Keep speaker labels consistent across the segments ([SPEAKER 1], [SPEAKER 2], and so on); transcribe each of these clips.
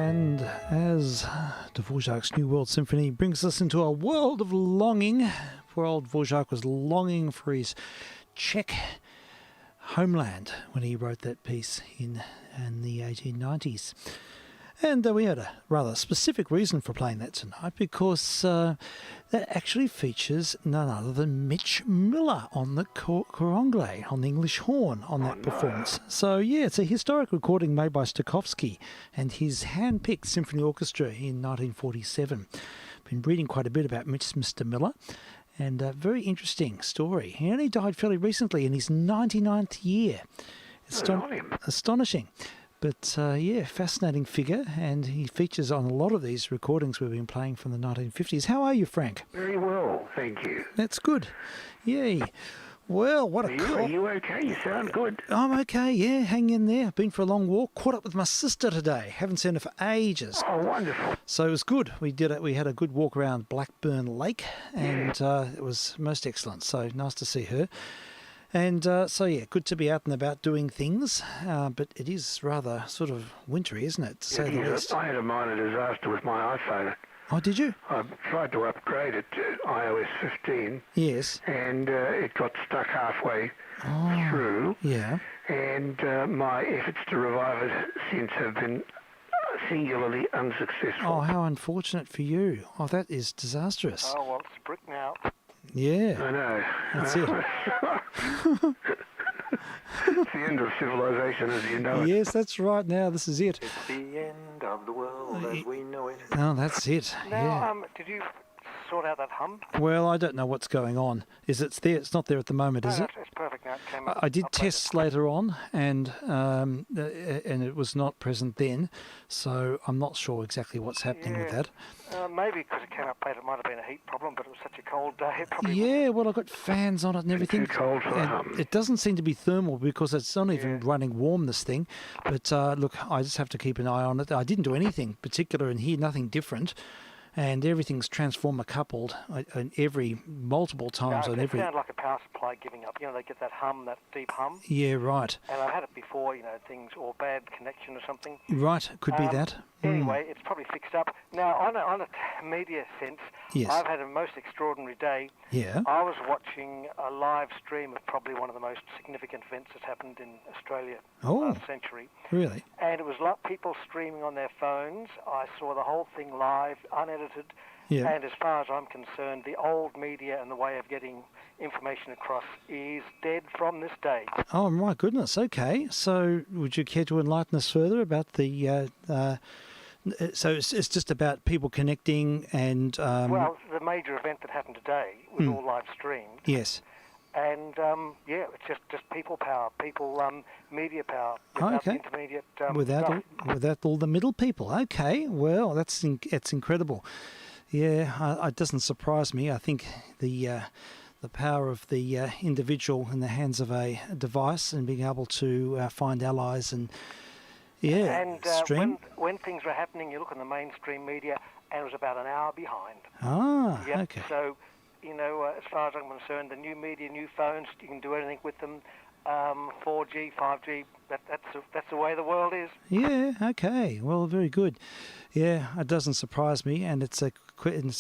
[SPEAKER 1] And as Dvorak's New World Symphony brings us into a world of longing, poor old Dvorak was longing for his Czech homeland when he wrote that piece in the 1890s. And we had a rather specific reason for playing that tonight, because that actually features none other than Mitch Miller on the korongle, on the English horn, on that performance. So, yeah, it's a historic recording made by Stokowski and his hand-picked symphony orchestra in 1947. Been reading quite a bit about Mr. Miller, and a very interesting story. He only died fairly recently in his 99th year. Astonishing. But, yeah, fascinating figure, and he features on a lot of these recordings we've been playing from the 1950s. How are you, Frank?
[SPEAKER 2] Very well, thank you.
[SPEAKER 1] That's good. Yay. Well, what
[SPEAKER 2] Are you okay? You sound good.
[SPEAKER 1] I'm okay, yeah, hang in there. Been for a long walk, caught up with my sister today. Haven't seen her for ages.
[SPEAKER 2] Oh, wonderful.
[SPEAKER 1] So it was good. We had a good walk around Blackburn Lake, and it was most excellent. So nice to see her. And so, yeah, good to be out and about doing things, but it is rather sort of wintry, isn't it, to say the least?
[SPEAKER 2] I had a minor disaster with my iPhone.
[SPEAKER 1] Oh, did you?
[SPEAKER 2] I tried to upgrade it to iOS 15.
[SPEAKER 1] Yes.
[SPEAKER 2] And it got stuck halfway through.
[SPEAKER 1] Yeah.
[SPEAKER 2] And my efforts to revive it since have been singularly unsuccessful.
[SPEAKER 1] Oh, how unfortunate for you. Oh, that is disastrous.
[SPEAKER 3] Oh, well, it's a brick now.
[SPEAKER 1] Yeah.
[SPEAKER 2] I know.
[SPEAKER 1] That's it.
[SPEAKER 2] It's the end of civilization as you know it.
[SPEAKER 1] Yes, that's right. Now this is it.
[SPEAKER 3] It's the end of the world as we know it.
[SPEAKER 1] Oh, that's it.
[SPEAKER 3] Now, did you sort out that hum?
[SPEAKER 1] Well, I don't know what's going on. It's there? It's not there at the moment, is it?
[SPEAKER 3] It's perfect now. It came up.
[SPEAKER 1] I did tests later on, and it was not present then, so I'm not sure exactly what's happening with that.
[SPEAKER 3] Maybe because it came up late, it might have been a heat problem, but it was such a cold day. It probably
[SPEAKER 1] Yeah, well, I've got fans on it and everything.
[SPEAKER 2] Too cold for
[SPEAKER 1] and it doesn't seem to be thermal because it's not even running warm, this thing. But look, I just have to keep an eye on it. I didn't do anything particular in here, nothing different. And everything's transformer coupled multiple times on every.
[SPEAKER 3] It sounds like a power supply giving up. You know, they get that hum, that deep hum.
[SPEAKER 1] Yeah, right.
[SPEAKER 3] And I've had it before. You know, things or bad connection or something.
[SPEAKER 1] Right, could be that.
[SPEAKER 3] Anyway, it's probably fixed up. Now, on a media sense,
[SPEAKER 1] yes.
[SPEAKER 3] I've had a most extraordinary day.
[SPEAKER 1] Yeah.
[SPEAKER 3] I was watching a live stream of probably one of the most significant events that's happened in Australia last century.
[SPEAKER 1] Really?
[SPEAKER 3] And it was like people streaming on their phones. I saw the whole thing live, unedited.
[SPEAKER 1] Yeah.
[SPEAKER 3] And as far as I'm concerned, the old media and the way of getting information across is dead from this day.
[SPEAKER 1] Oh, my goodness. Okay. So would you care to enlighten us further about the... so it's just about people connecting and...
[SPEAKER 3] well, the major event that happened today was all live streamed.
[SPEAKER 1] Yes.
[SPEAKER 3] And, it's just people power, media power, without the intermediate
[SPEAKER 1] without all the middle people. Okay, well, that's incredible. Yeah, it doesn't surprise me. I think the power of the individual in the hands of a device and being able to find allies and stream.
[SPEAKER 3] When things were happening, you look on the mainstream media, and it was about an hour behind.
[SPEAKER 1] Ah,
[SPEAKER 3] yep.
[SPEAKER 1] Okay.
[SPEAKER 3] So, as far as I'm concerned, the new media, new phones, you can do anything with them. 4G, 5G, that's the way the world is.
[SPEAKER 1] Yeah, okay. Well, very good. Yeah, it doesn't surprise me, and it's a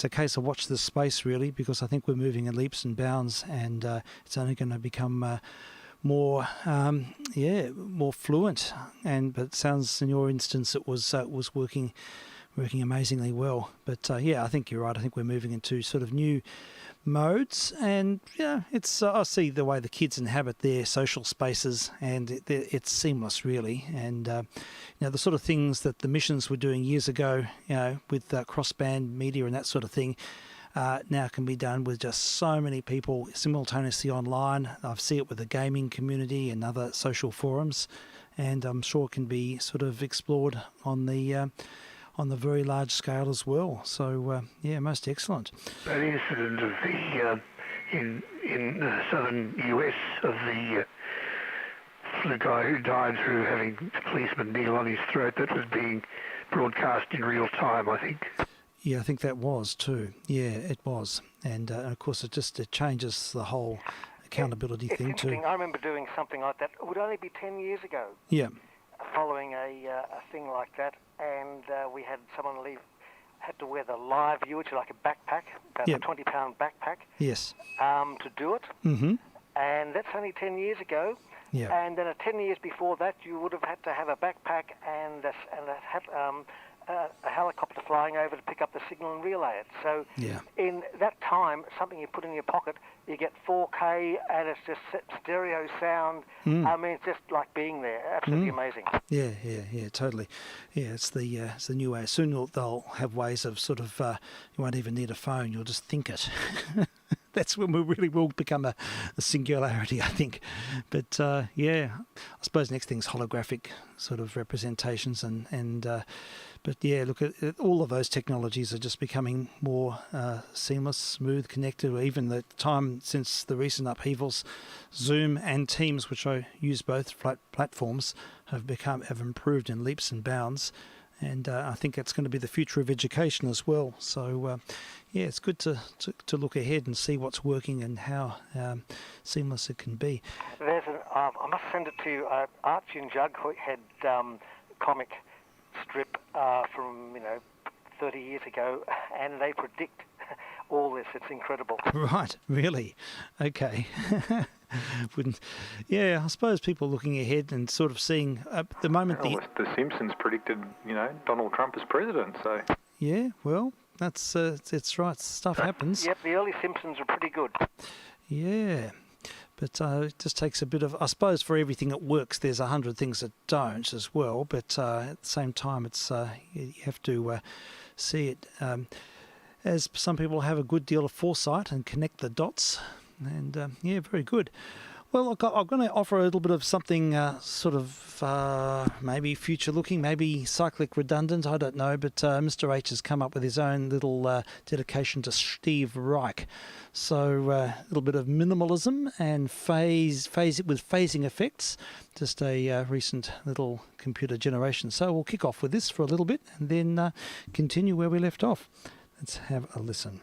[SPEAKER 1] case of watch this space, really, because I think we're moving in leaps and bounds, and it's only going to become more fluent. But it sounds in your instance it was working amazingly well. But I think you're right. I think we're moving into sort of new modes, and it's I see the way the kids inhabit their social spaces, and it's seamless, really. And the sort of things that the missions were doing years ago, with cross-band media and that sort of thing, now can be done with just so many people simultaneously online. I see it with the gaming community and other social forums, and I'm sure it can be sort of explored on the very large scale as well. So, most excellent.
[SPEAKER 2] That incident of the in the southern US of the guy who died through having a policeman needle on his throat, that was being broadcast in real time, I think.
[SPEAKER 1] Yeah, I think that was too. Yeah, it was. And of course, it changes the whole accountability thing too.
[SPEAKER 3] I remember doing something like that. It would only be 10 years ago.
[SPEAKER 1] Yeah.
[SPEAKER 3] following a thing like that, and we had someone had to wear the live view, which is like a backpack, about
[SPEAKER 1] Yep.
[SPEAKER 3] a 20-pound backpack,
[SPEAKER 1] Yes.
[SPEAKER 3] to do it.
[SPEAKER 1] Mm-hmm.
[SPEAKER 3] And that's only 10 years ago.
[SPEAKER 1] Yeah.
[SPEAKER 3] And then 10 years before that, you would have had to have a backpack and a helicopter flying over to pick up the signal and relay it. So
[SPEAKER 1] Yeah.
[SPEAKER 3] in that time, something you put in your pocket, you get 4K and it's just stereo sound. I mean, it's just like being there. Absolutely amazing.
[SPEAKER 1] Yeah, totally. Yeah, it's the new way. Soon they'll have ways of sort of, you won't even need a phone, you'll just think it. That's when we really will become a singularity, I think. But yeah, I suppose next thing's holographic sort of representations but yeah, look at all of those technologies are just becoming more seamless, smooth, connected. Even the time since the recent upheavals, Zoom and Teams, which I use both platforms, have improved in leaps and bounds. And I think that's going to be the future of education as well. So, yeah, it's good to look ahead and see what's working and how seamless it can be.
[SPEAKER 3] I must send it to you. Archie and Jughead comic strip from 30 years ago, and they predict all this. It's incredible.
[SPEAKER 1] Right, really? Okay. Yeah, I suppose people looking ahead and sort of seeing at the moment
[SPEAKER 4] The Simpsons predicted, Donald Trump as president. So
[SPEAKER 1] yeah, well, that's it's right. Stuff happens.
[SPEAKER 3] Yep, the early Simpsons were pretty good.
[SPEAKER 1] Yeah. But it just takes a bit of, I suppose, for everything that works, there's 100 things that don't as well. But at the same time, it's you have to see it as some people have a good deal of foresight and connect the dots. And yeah, very good. Well, look, I'm going to offer a little bit of something sort of maybe future-looking, maybe cyclic redundant, I don't know, but Mr. H has come up with his own little dedication to Steve Reich. So a little bit of minimalism and phase it with phasing effects, just a recent little computer generation. So we'll kick off with this for a little bit and then continue where we left off. Let's have a listen.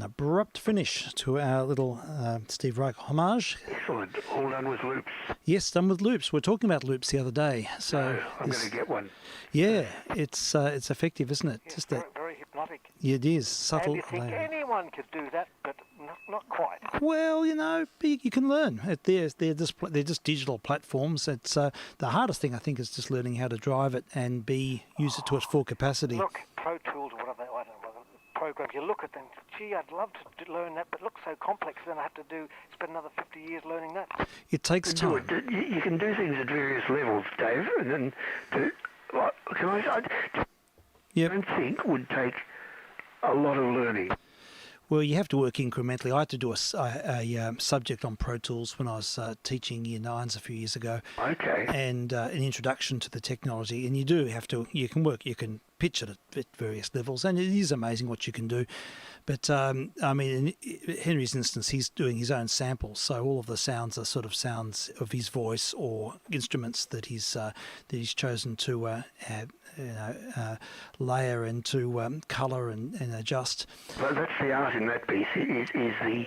[SPEAKER 1] abrupt finish to our little Steve Reich homage.
[SPEAKER 2] Excellent. All done with loops.
[SPEAKER 1] Yes, done with loops. We were talking about loops the other day. So
[SPEAKER 2] I'm going to get one.
[SPEAKER 1] Yeah, it's effective, isn't it?
[SPEAKER 3] Yes,
[SPEAKER 1] Just
[SPEAKER 3] very, very hypnotic.
[SPEAKER 1] it is subtle.
[SPEAKER 3] And you think anyone could do that, but not quite.
[SPEAKER 1] Well, you can learn. They're just digital platforms. It's the hardest thing, I think, is just learning how to drive it and use it to its full capacity.
[SPEAKER 3] Look, Pro Tools or whatever, I don't know, programs, you look at them, gee, I'd love to learn that, but it looks so complex, then I have to spend another 50 years learning that.
[SPEAKER 1] It takes time.
[SPEAKER 2] You can do things at various levels, Dave, and then I don't think would take a lot of learning.
[SPEAKER 1] Well, you have to work incrementally. I had to do a subject on Pro Tools when I was teaching Year 9s a few years ago.
[SPEAKER 2] Okay.
[SPEAKER 1] And an introduction to the technology. And you can pitch it at various levels. And it is amazing what you can do. But, in Henry's instance, he's doing his own samples. So all of the sounds are sort of sounds of his voice or instruments that he's chosen to layer and to colour and adjust.
[SPEAKER 2] Well, that's the art in that piece, is the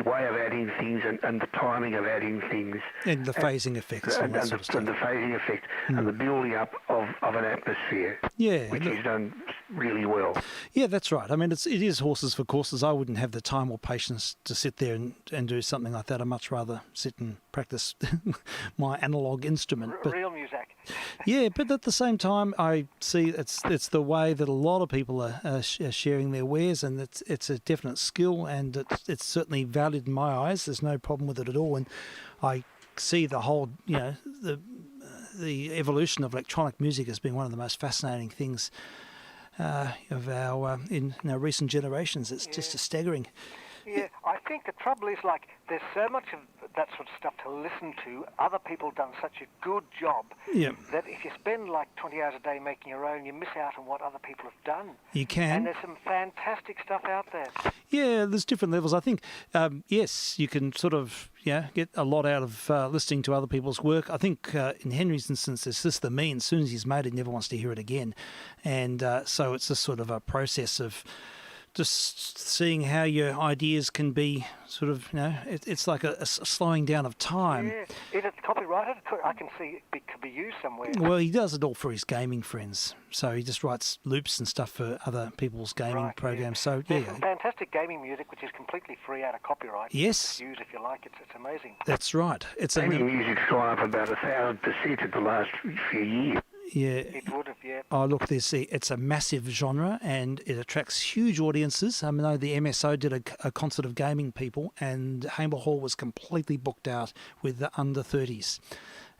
[SPEAKER 2] way of adding things and the timing of adding things.
[SPEAKER 1] And the phasing effects and that sort of stuff.
[SPEAKER 2] And the phasing effect and the building up of an atmosphere, which is done really well.
[SPEAKER 1] Yeah, that's right. I mean, it is horses for courses. I wouldn't have the time or patience to sit there and do something like that. I'd much rather sit and practice my analogue instrument.
[SPEAKER 3] Real music.
[SPEAKER 1] Yeah, but at the same time, I see it's the way that a lot of people are sharing their wares, and it's a definite skill, and it's certainly valued in my eyes. There's no problem with it at all, and I see the whole, the evolution of electronic music as being one of the most fascinating things of our in our recent generations. It's just staggering.
[SPEAKER 3] Yeah, I think the trouble is, there's so much of that sort of stuff to listen to. Other people have done such a good job that if you spend 20 hours a day making your own, you miss out on what other people have done.
[SPEAKER 1] You can.
[SPEAKER 3] And there's some fantastic stuff out there.
[SPEAKER 1] Yeah, there's different levels. I think, yes, you can sort of get a lot out of listening to other people's work. I think in Henry's instance, it's just the me. As soon as he's made it, he never wants to hear it again. And so it's just sort of a process of just seeing how your ideas can be sort of, it's like a slowing down of time.
[SPEAKER 3] Yeah, is it copyrighted? I can see it could be used somewhere.
[SPEAKER 1] Well, he does it all for his gaming friends. So he just writes loops and stuff for other people's gaming programs. So,
[SPEAKER 3] There's some fantastic gaming music which is completely free out of copyright.
[SPEAKER 1] Yes.
[SPEAKER 3] Use if you like. It's amazing.
[SPEAKER 1] That's right.
[SPEAKER 2] Gaming music's gone up about 1,000% in the last few years.
[SPEAKER 1] Yeah.
[SPEAKER 3] It would have, yeah.
[SPEAKER 1] Oh, look, it's a massive genre and it attracts huge audiences. I know the MSO did a concert of gaming people and Hamer Hall was completely booked out with the under 30s.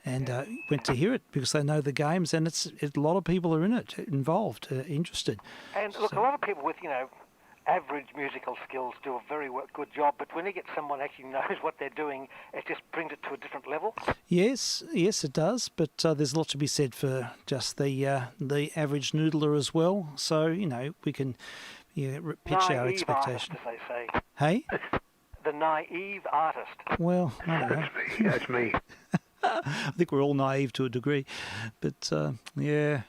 [SPEAKER 1] And went to hear it because they know the games and a lot of people are in it, involved, interested.
[SPEAKER 3] And look, a lot of people with, average musical skills do a very good job, but when you get someone actually knows what they're doing, it just brings it to a different level. Yes,
[SPEAKER 1] it does, but there's a lot to be said for just the average noodler as well. So, we can pitch our expectation.
[SPEAKER 3] Artist, as they say.
[SPEAKER 1] Hey?
[SPEAKER 3] The naive artist.
[SPEAKER 1] Well, I don't know.
[SPEAKER 2] That's me.
[SPEAKER 1] I think we're all naive to a degree, but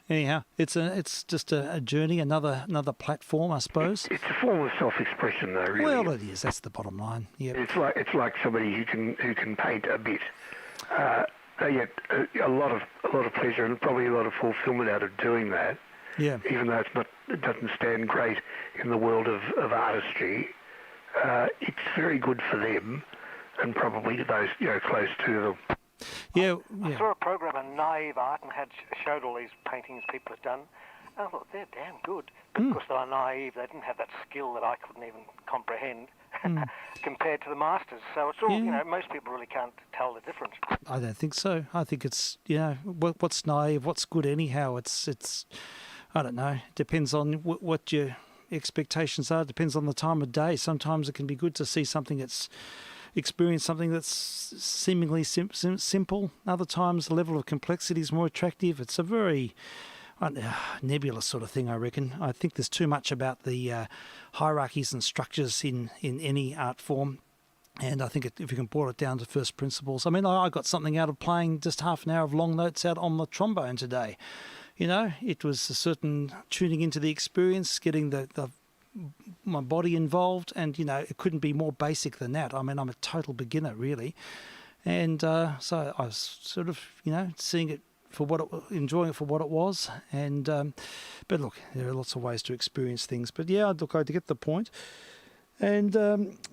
[SPEAKER 1] anyhow, it's just a journey, another platform, I suppose.
[SPEAKER 2] It's a form of self-expression, though. Really.
[SPEAKER 1] Well, it is. That's the bottom line. Yeah.
[SPEAKER 2] It's like somebody who can paint a bit. They get a lot of pleasure and probably a lot of fulfilment out of doing that.
[SPEAKER 1] Yeah.
[SPEAKER 2] Even though it doesn't stand great in the world of artistry, it's very good for them and probably those close to them.
[SPEAKER 1] Yeah.
[SPEAKER 3] I saw a program on naive art and showed all these paintings people had done. And I thought, they're damn good. But because they were naive, they didn't have that skill that I couldn't even comprehend compared to the masters. So it's all, most people really can't tell the difference.
[SPEAKER 1] I don't think so. I think it's, what's naive, what's good anyhow. It's I don't know. It depends on what your expectations are. It depends on the time of day. Sometimes it can be good to see something experience something that's seemingly simple. Other times the level of complexity is more attractive. It's a very nebulous sort of thing, I reckon. I think there's too much about the hierarchies and structures in any art form. And I think if you can boil it down to first principles. I mean, I got something out of playing just half an hour of long notes out on the trombone today. It was a certain tuning into the experience, getting the my body involved, and it couldn't be more basic than that. I mean, I'm a total beginner, really, and so I was sort of seeing it for enjoying it for what it was, and but look, there are lots of ways to experience things. But yeah, look, I get the point. And,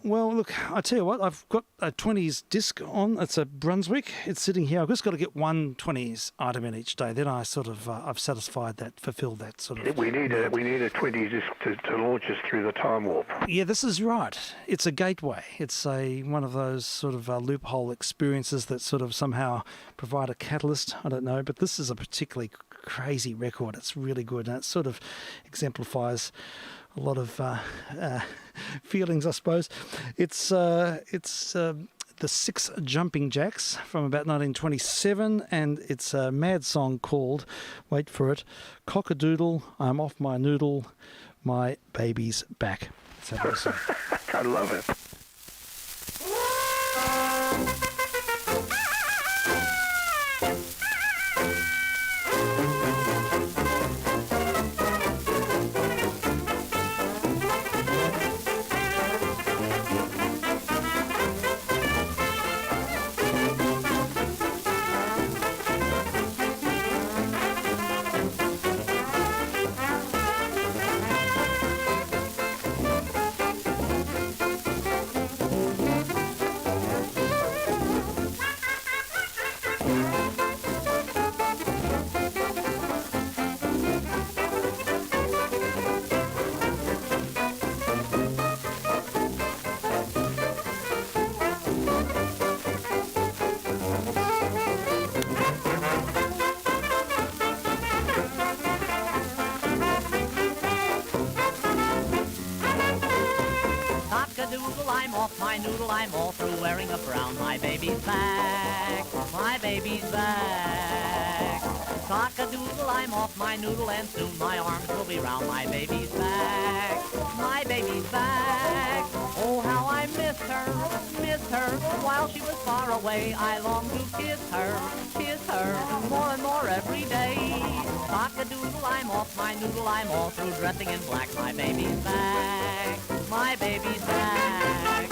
[SPEAKER 1] well, look, I tell you what, I've got a 20s disc on. It's a Brunswick. It's sitting here. I've just got to get one 20s item in each day. Then I sort of, I've fulfilled that sort of...
[SPEAKER 2] We need a 20s disc to launch us through the time warp.
[SPEAKER 1] Yeah, this is right. It's a gateway. It's one of those sort of loophole experiences that sort of somehow provide a catalyst. I don't know, but this is a particularly crazy record. It's really good, and it sort of exemplifies a lot of feelings, I suppose. It's the Six Jumping Jacks from about 1927, and it's a mad song called, wait for it, Cock-a-doodle, I'm off my noodle, my baby's back. Let's have a listen.
[SPEAKER 2] I love it.
[SPEAKER 5] I'm off my noodle, I'm all through wearing a frown. My baby's back, my baby's back. Cock-a-doodle, I'm off my noodle, and soon my arms will be round. My baby's back, my baby's back. Oh, how I miss her, while she was far away. I long to kiss her, more and more every day. Cock-a-doodle, I'm off my noodle, I'm all through dressing in black. My baby's back, my baby's back.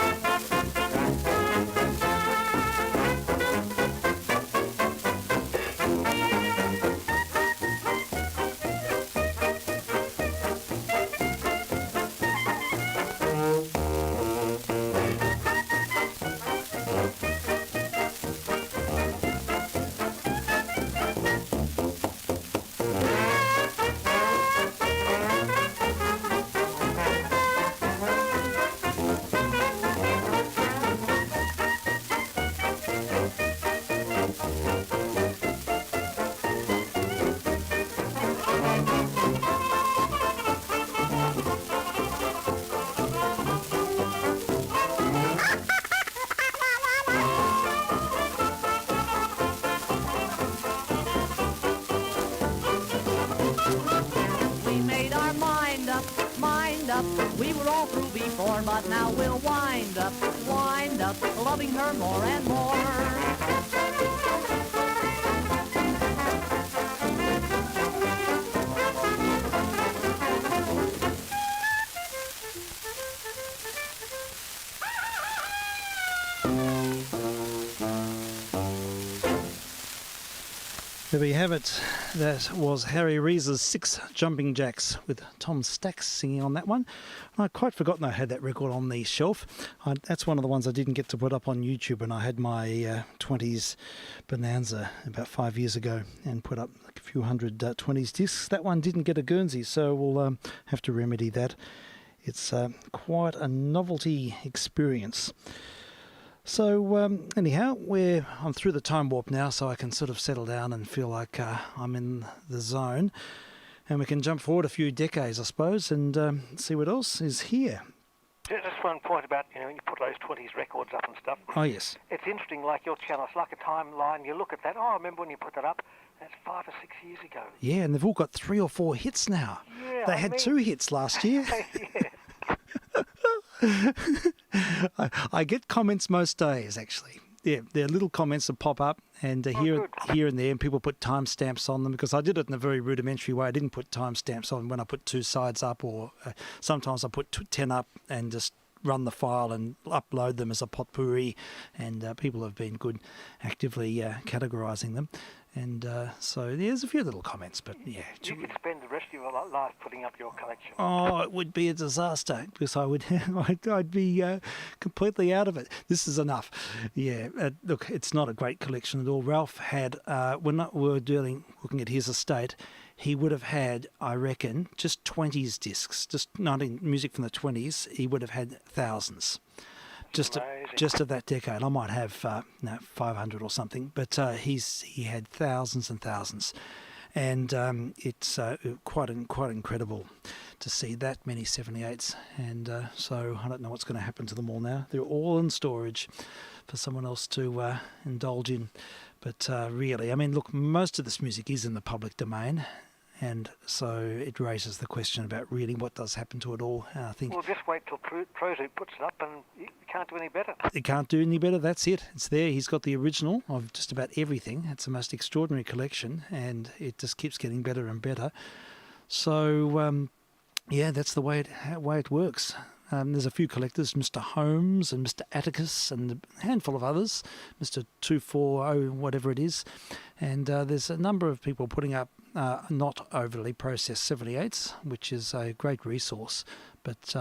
[SPEAKER 5] We were all through before, but now we'll wind up, loving her more and more.
[SPEAKER 1] There we have it. That was Harry Rees's Six Jumping Jacks with Tom Stacks singing on that one. I'd quite forgotten I had that record on the shelf. That's one of the ones I didn't get to put up on YouTube when I had my 20s Bonanza about 5 years ago and put up a few hundred 20s discs. That one didn't get a Guernsey, so we'll have to remedy that. It's quite a novelty experience. So anyhow, I'm through the time warp now, so I can sort of settle down and feel like I'm in the zone. And we can jump forward a few decades, I suppose, and see what else is here.
[SPEAKER 3] Just one point about, when you put those 20s records up and stuff.
[SPEAKER 1] Oh, yes.
[SPEAKER 3] It's interesting, like your channel, it's like a timeline. You look at that, I remember when you put that up, that's 5 or 6 years ago.
[SPEAKER 1] Yeah, and they've all got 3 or 4 hits now.
[SPEAKER 3] Yeah,
[SPEAKER 1] They had 2 hits last year.
[SPEAKER 3] Yeah.
[SPEAKER 1] I get comments most days, actually. there are little comments that pop up, and here and there, and people put timestamps on them, because I did it in a very rudimentary way. I didn't put timestamps on when I put 2 sides up, or sometimes I put 10 up and just run the file and upload them as a potpourri, and people have been good actively categorising them. And so there's a few little comments, but yeah.
[SPEAKER 3] You could spend the rest of your life putting up your collection.
[SPEAKER 1] Oh, it would be a disaster, because I'd be completely out of it. This is enough. Yeah, look, it's not a great collection at all. Ralph had, when we were looking at his estate, he would have had, I reckon, just 20s discs, just music from the 20s. He would have had thousands. Just of that decade. I might have 500 or something, but he had thousands and thousands, and it's quite incredible to see that many 78s. And so I don't know what's going to happen to them all now. They're all in storage for someone else to indulge in. But really, I mean, look, most of this music is in the public domain. And so it raises the question about really what does happen to it all. I think.
[SPEAKER 3] Well, just wait till Prozo puts it up, and you can't do any better.
[SPEAKER 1] It can't do any better. That's it. It's there. He's got the original of just about everything. It's the most extraordinary collection, and it just keeps getting better and better. So, yeah, that's the way it works. There's a few collectors, Mr. Holmes and Mr. Atticus and a handful of others, Mr. 240, whatever it is. And there's a number of people putting up not overly processed 78s, which is a great resource, but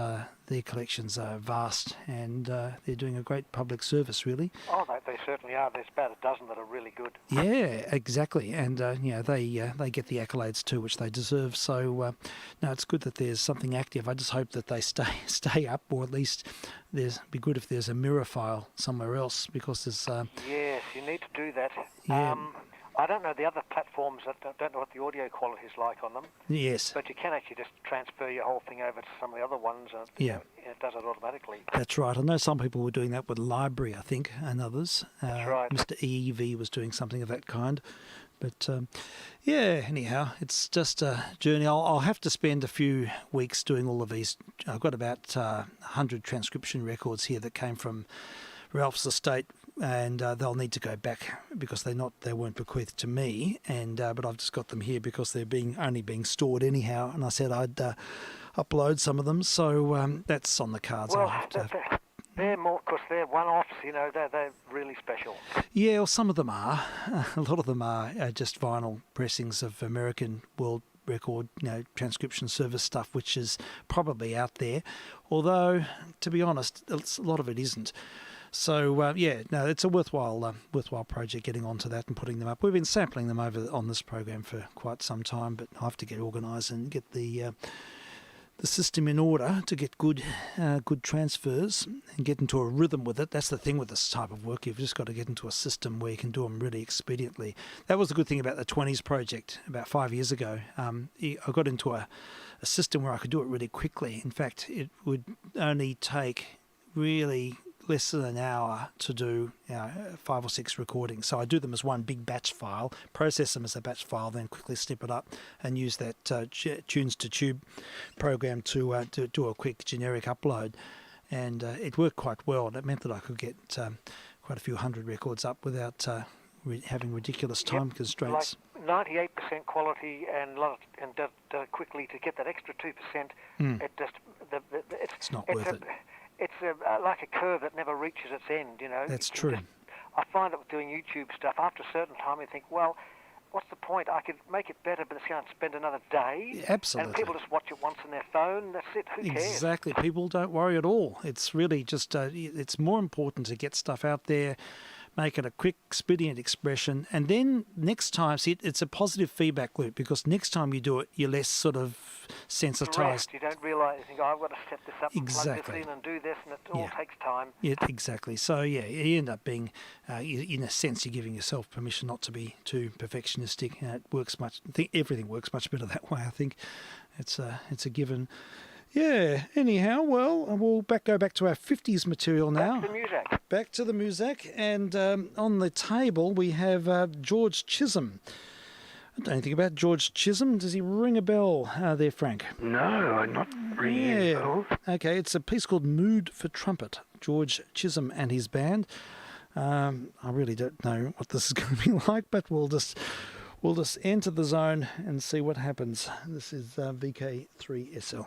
[SPEAKER 1] their collections are vast, and they're doing a great public service, really.
[SPEAKER 3] Oh, they certainly are. There's about a dozen that are really good.
[SPEAKER 1] Yeah, exactly. And, they get the accolades too, which they deserve. So, no, it's good that there's something active. I just hope that they stay up, or at least be good if there's a mirror file somewhere else, because there's...
[SPEAKER 3] yes, you need to do that.
[SPEAKER 1] Yeah.
[SPEAKER 3] I don't know the other platforms. I don't know what the audio quality is like on them.
[SPEAKER 1] Yes.
[SPEAKER 3] But you can actually just transfer your whole thing over to some of the other ones. And it does it automatically.
[SPEAKER 1] That's right. I know some people were doing that with Library, I think, and others.
[SPEAKER 3] That's right.
[SPEAKER 1] Mr. EEV was doing something of that kind. But, anyhow, it's just a journey. I'll have to spend a few weeks doing all of these. I've got about 100 transcription records here that came from Ralph's estate, and they'll need to go back because they weren't bequeathed to me, and but I've just got them here because they're only being stored anyhow, and I said I'd upload some of them, so that's on the cards.
[SPEAKER 3] Well, they're more, because they're one-offs, they're really special.
[SPEAKER 1] Yeah, well, some of them are. A lot of them are just vinyl pressings of American World Record, transcription service stuff, which is probably out there, although, to be honest, a lot of it isn't. So, it's a worthwhile project getting onto that and putting them up. We've been sampling them over on this program for quite some time, but I have to get organised and get the system in order to get good transfers and get into a rhythm with it. That's the thing with this type of work. You've just got to get into a system where you can do them really expediently. That was the good thing about the 20s project about 5 years ago. I got into a system where I could do it really quickly. In fact, it would only take really less than an hour to do 5 or 6 recordings. So I do them as one big batch file, process them as a batch file, then quickly snip it up and use that Tunes to Tube program to do a quick generic upload. And it worked quite well. That meant that I could get quite a few hundred records up without having ridiculous time constraints.
[SPEAKER 3] Like 98% quality and done quickly to get that extra 2%. It's
[SPEAKER 1] not worth it.
[SPEAKER 3] It's like a curve that never reaches its end,
[SPEAKER 1] That's true.
[SPEAKER 3] I find that with doing YouTube stuff, after a certain time you think, well, what's the point? I could make it better, but it's going to spend another day.
[SPEAKER 1] Yeah, absolutely.
[SPEAKER 3] And people just watch it once on their phone. That's it. Who cares?
[SPEAKER 1] Exactly. People don't worry at all. It's really just, it's more important to get stuff out there, make it a quick, expedient expression, and then next time, it's a positive feedback loop, because next time you do it, you're less sort of sensitised.
[SPEAKER 3] You don't realise, you think, I've got to set this up and plug this in and do this, and it all takes time.
[SPEAKER 1] Yeah, exactly. So, you end up being, in a sense, you're giving yourself permission not to be too perfectionistic. It works everything works much better that way, I think. It's a given. Yeah, anyhow, well, we'll go back to our 50s material now. Back to the Muzak. And on the table we have George Chisholm. I don't know anything about George Chisholm. Does he ring a bell there, Frank?
[SPEAKER 2] No, I'm not ringing any bells.
[SPEAKER 1] Okay, it's a piece called Mood for Trumpet. George Chisholm and his band. I really don't know what this is going to be like, but we'll just enter the zone and see what happens. This is vk3sl.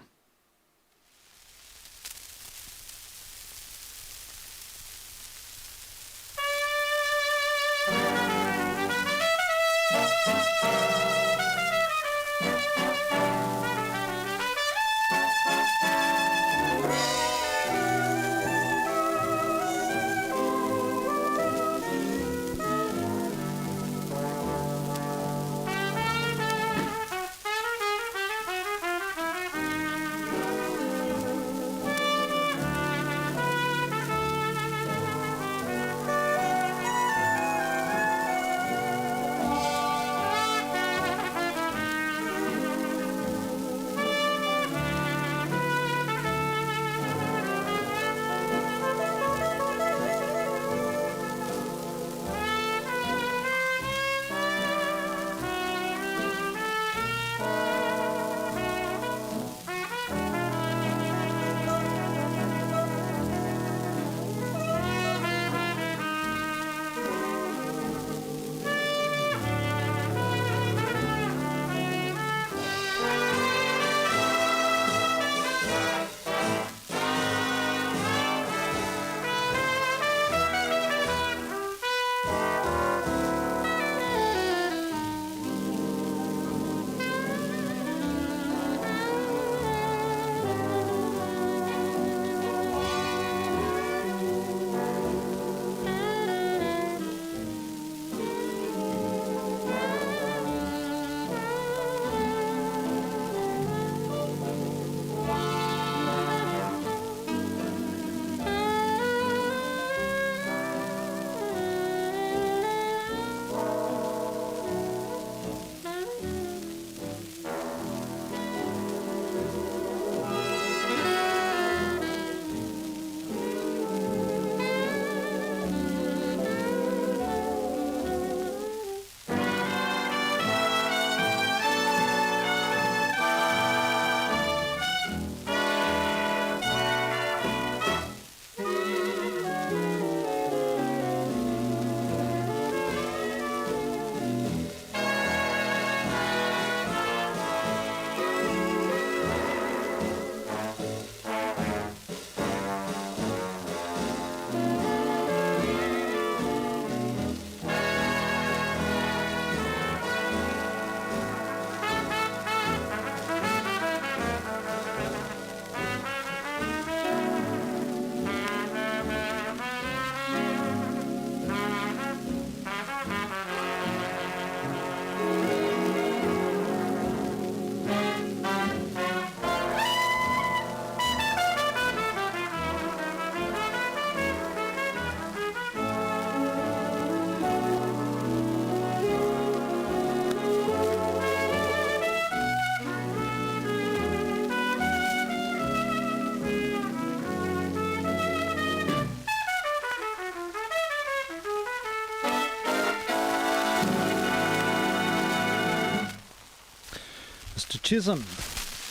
[SPEAKER 1] Mr. Chisholm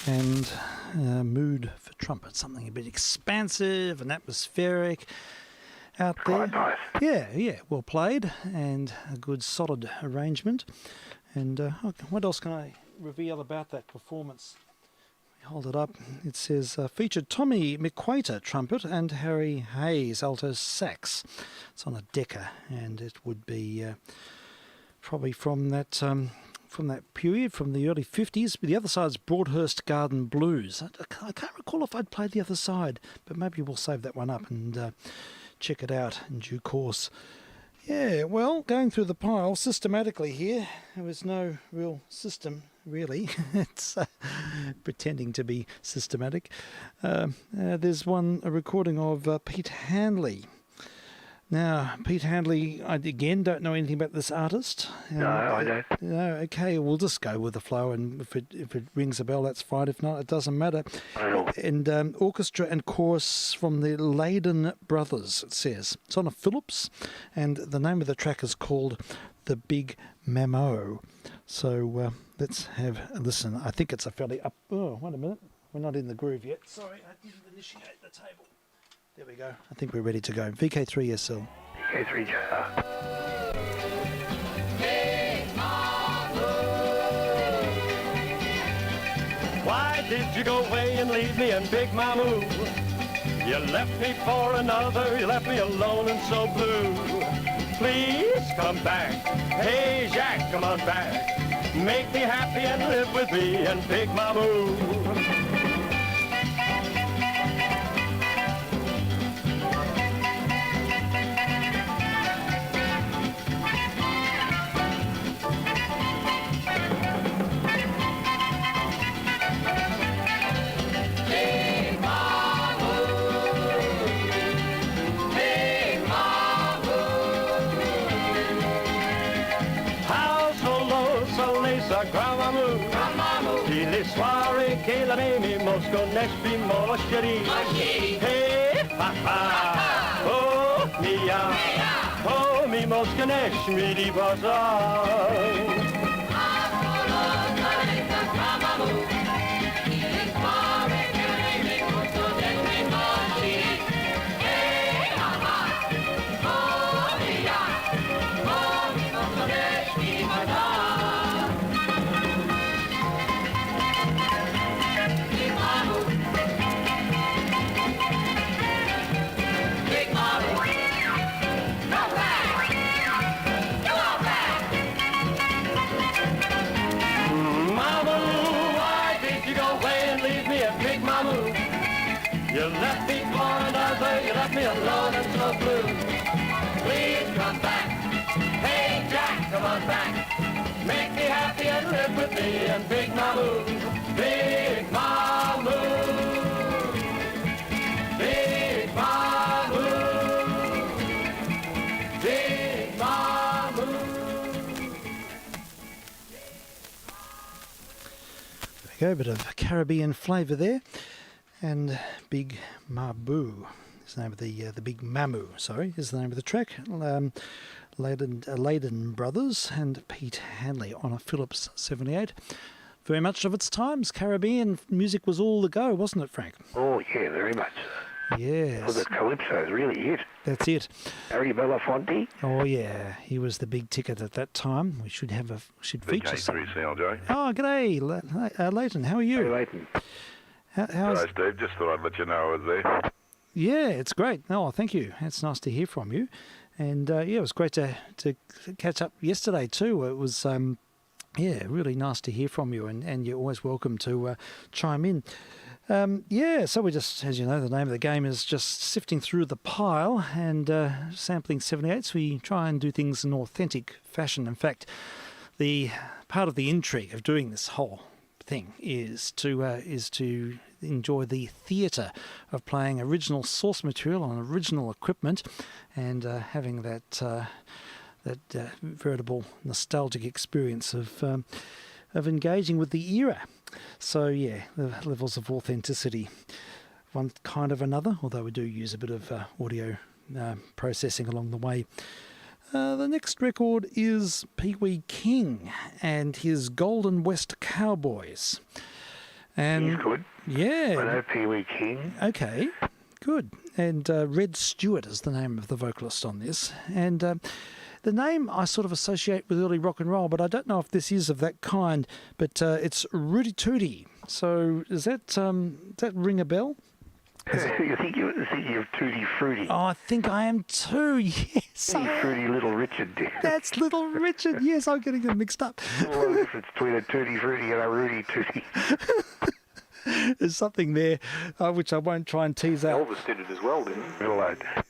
[SPEAKER 1] and Mood for Trumpet, something a bit expansive and atmospheric out there.
[SPEAKER 2] Quite nice.
[SPEAKER 1] Yeah, well played and a good solid arrangement. And what else can I reveal about that performance? Hold it up. It says featured Tommy McQuater trumpet and Harry Hayes alto sax. It's on a Decca, and it would be probably from that period, from the early 50s. But the other side's Broadhurst Garden Blues. I can't recall if I'd played the other side, but maybe we'll save that one up and check it out in due course. Yeah, well, going through the pile systematically here, there was no real system, really. It's pretending to be systematic. There's a recording of Pete Handley. Now, Pete Handley, I again don't know anything about this artist.
[SPEAKER 2] No, I don't.
[SPEAKER 1] No, okay, we'll just go with the flow, and if it rings a bell, that's fine. If not, it doesn't matter. And orchestra and chorus from the Leyden Brothers, it says. It's on a Phillips, and the name of the track is called The Big Memo. So let's have a listen. I think it's a fairly up... Oh, wait a minute. We're not in the groove yet. Sorry, I didn't initiate the table. There we go. I think we're ready to go. vk3sl.
[SPEAKER 2] vk3sl.
[SPEAKER 6] Why did you go away and leave me in Big Mamu? You left me for another, you left me alone and so blue. Please come back, hey Jack, come on back. Make me happy and live with me in Big Mamu. Les soirées che la mimi mosco nespi moscheri. Hey, ha ha, oh mia, oh mi mosca nesh mi di bazar. You left me for another, you left me alone and so blue. Please come back, hey Jack, come on back. Make me happy and live with me in Big Mamu. Big Mamu, Big Mamu, Big Mamu.
[SPEAKER 1] There we go, a bit of Caribbean flavour there. And Big Mabu is the name of the Big Mamu, sorry, is the name of the track. Leyden Brothers and Pete Hanley on a Philips 78. Very much of its times, Caribbean music was all the go, wasn't it, Frank?
[SPEAKER 2] Oh, yeah, very much.
[SPEAKER 1] Yes.
[SPEAKER 2] Well, the Calypso's really it.
[SPEAKER 1] That's it.
[SPEAKER 2] Harry Belafonte.
[SPEAKER 1] Oh, yeah, he was the big ticket at that time. We should feature some.
[SPEAKER 7] vk3sl, Joe.
[SPEAKER 1] Oh, g'day, Leighton, how are you?
[SPEAKER 2] Hey, Leighton.
[SPEAKER 1] How's...
[SPEAKER 7] Hello, Steve. Just thought I'd let you know I was there.
[SPEAKER 1] Yeah, it's great. Oh, thank you. It's nice to hear from you. And, yeah, it was great to catch up yesterday too. It was, really nice to hear from you, and you're always welcome to chime in. So we just, as you know, the name of the game is just sifting through the pile and sampling 78s. We try and do things in authentic fashion. In fact, the part of the intrigue of doing this whole thing is to enjoy the theatre of playing original source material on original equipment and having that veritable nostalgic experience of engaging with the era. So yeah, the levels of authenticity, one kind of another, although we do use a bit of audio processing along the way. The next record is Pee Wee King and his Golden West Cowboys. And
[SPEAKER 2] he's good.
[SPEAKER 1] Yeah.
[SPEAKER 2] I know Pee Wee King.
[SPEAKER 1] Okay, good. And Red Stewart is the name of the vocalist on this. And the name I sort of associate with early rock and roll, but I don't know if this is of that kind. But it's Rudy Tooty. So does that ring a bell?
[SPEAKER 2] You think you're thinking of Tutti Frutti?
[SPEAKER 1] Oh, I think I am too, yes.
[SPEAKER 2] Tutti Frutti Little Richard.
[SPEAKER 1] That's Little Richard, yes, I'm getting them mixed up.
[SPEAKER 2] What the difference between a Tutti Frutti and a Rudy Tooty?
[SPEAKER 1] There's something there which I won't try and tease out.
[SPEAKER 4] Elvis did it as well, didn't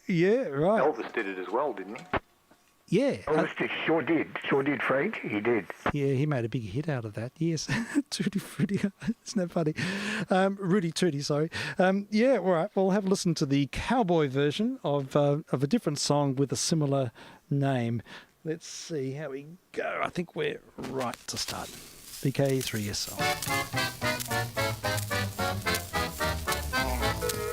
[SPEAKER 4] he?
[SPEAKER 1] Yeah, right.
[SPEAKER 4] Elvis did it as well, didn't he?
[SPEAKER 1] Yeah.
[SPEAKER 2] Elvis sure did, Frank. He did.
[SPEAKER 1] Yeah, he made a big hit out of that, yes. Tutti Frutti, isn't that funny? Rudy Tooty, sorry. Yeah, all right, we'll have a listen to the cowboy version of a different song with a similar name. Let's see how we go. I think we're right to start. vk3sl.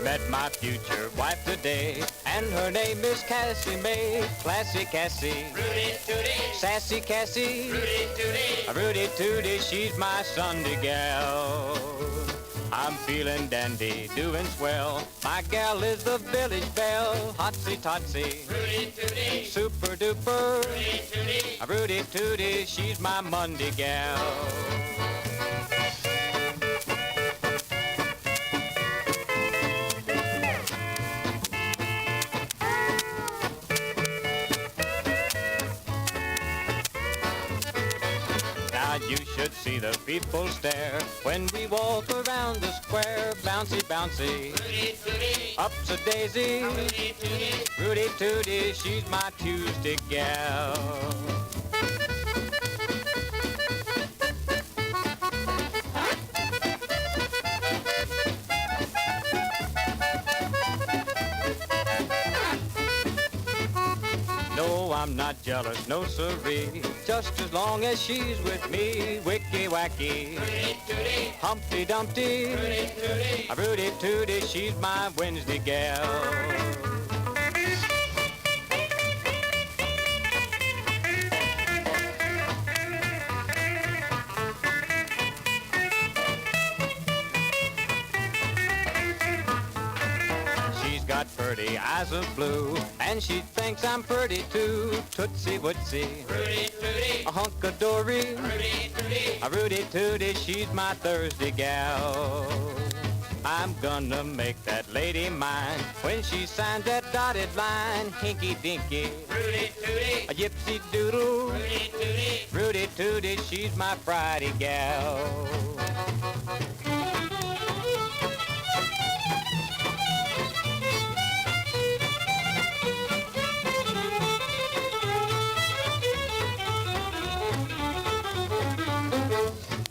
[SPEAKER 8] Met my future wife today, and her name is Cassie May. Classy Cassie, Rudy Tooty. Sassy Cassie, Rudy Tooty. Rudy Tooty, she's my Sunday gal. I'm feeling dandy, doing swell. My gal is the village belle. Hotsy totsy, rooty tooty, super duper, rooty tooty, rooty tooty. She's my Monday gal. You should see the people stare when we walk around the square. Bouncy, bouncy, rooty tooty, up's a daisy, rooty tooty, rooty tooty, she's my Tuesday gal. No, I'm not jealous, no siree, just as long as she's with me. Wicky wacky, rooty tooty, Humpty Dumpty, rooty tooty, rooty tooty, she's my Wednesday gal. Got pretty eyes of blue, and she thinks I'm pretty too. Tootsie Wootsie, rooty tooty, a hunk-a-dory, rooty tooty, a rooty tooty, she's my Thursday gal. I'm gonna make that lady mine when she signs that dotted line. Hinky dinky, rooty tooty, a gypsy doodle, rooty tooty, rooty tooty, she's my Friday gal.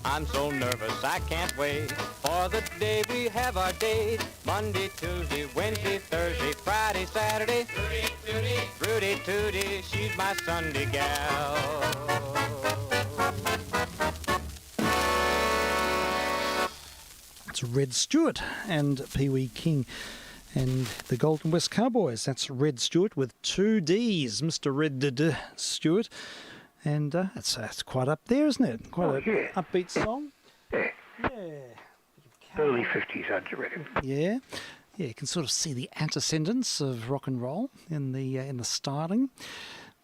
[SPEAKER 8] I'm so nervous I can't wait for the day we have our date. Monday, Tuesday, Wednesday, Thursday, Friday, Saturday. Rooty tooty, rooty tooty, she's my Sunday gal.
[SPEAKER 1] It's Red Stewart and Pee Wee King and the Golden West Cowboys. That's Red Stewart with 2 Ds, Mr. Red Stewart. And that's quite up there, isn't it? Quite an upbeat song.
[SPEAKER 2] Yeah.
[SPEAKER 1] Yeah.
[SPEAKER 2] Early 50s, I'd reckon.
[SPEAKER 1] Yeah. Yeah, you can sort of see the antecedents of rock and roll in the styling,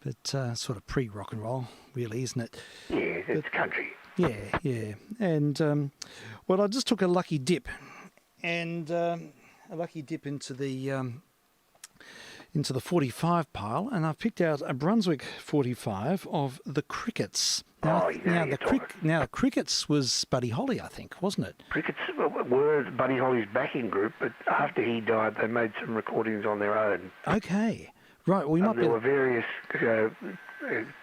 [SPEAKER 1] but sort of pre-rock and roll, really, isn't it?
[SPEAKER 2] Yeah, it's country.
[SPEAKER 1] Yeah, yeah. And, well, I just took a lucky dip, and into the 45 pile, and I've picked out a Brunswick 45 of the Crickets. Now, the Crickets was Buddy Holly, I think, wasn't it?
[SPEAKER 2] Crickets were Buddy Holly's backing group, but after he died, they made some recordings on their own.
[SPEAKER 1] Okay, right. Well,
[SPEAKER 2] there were various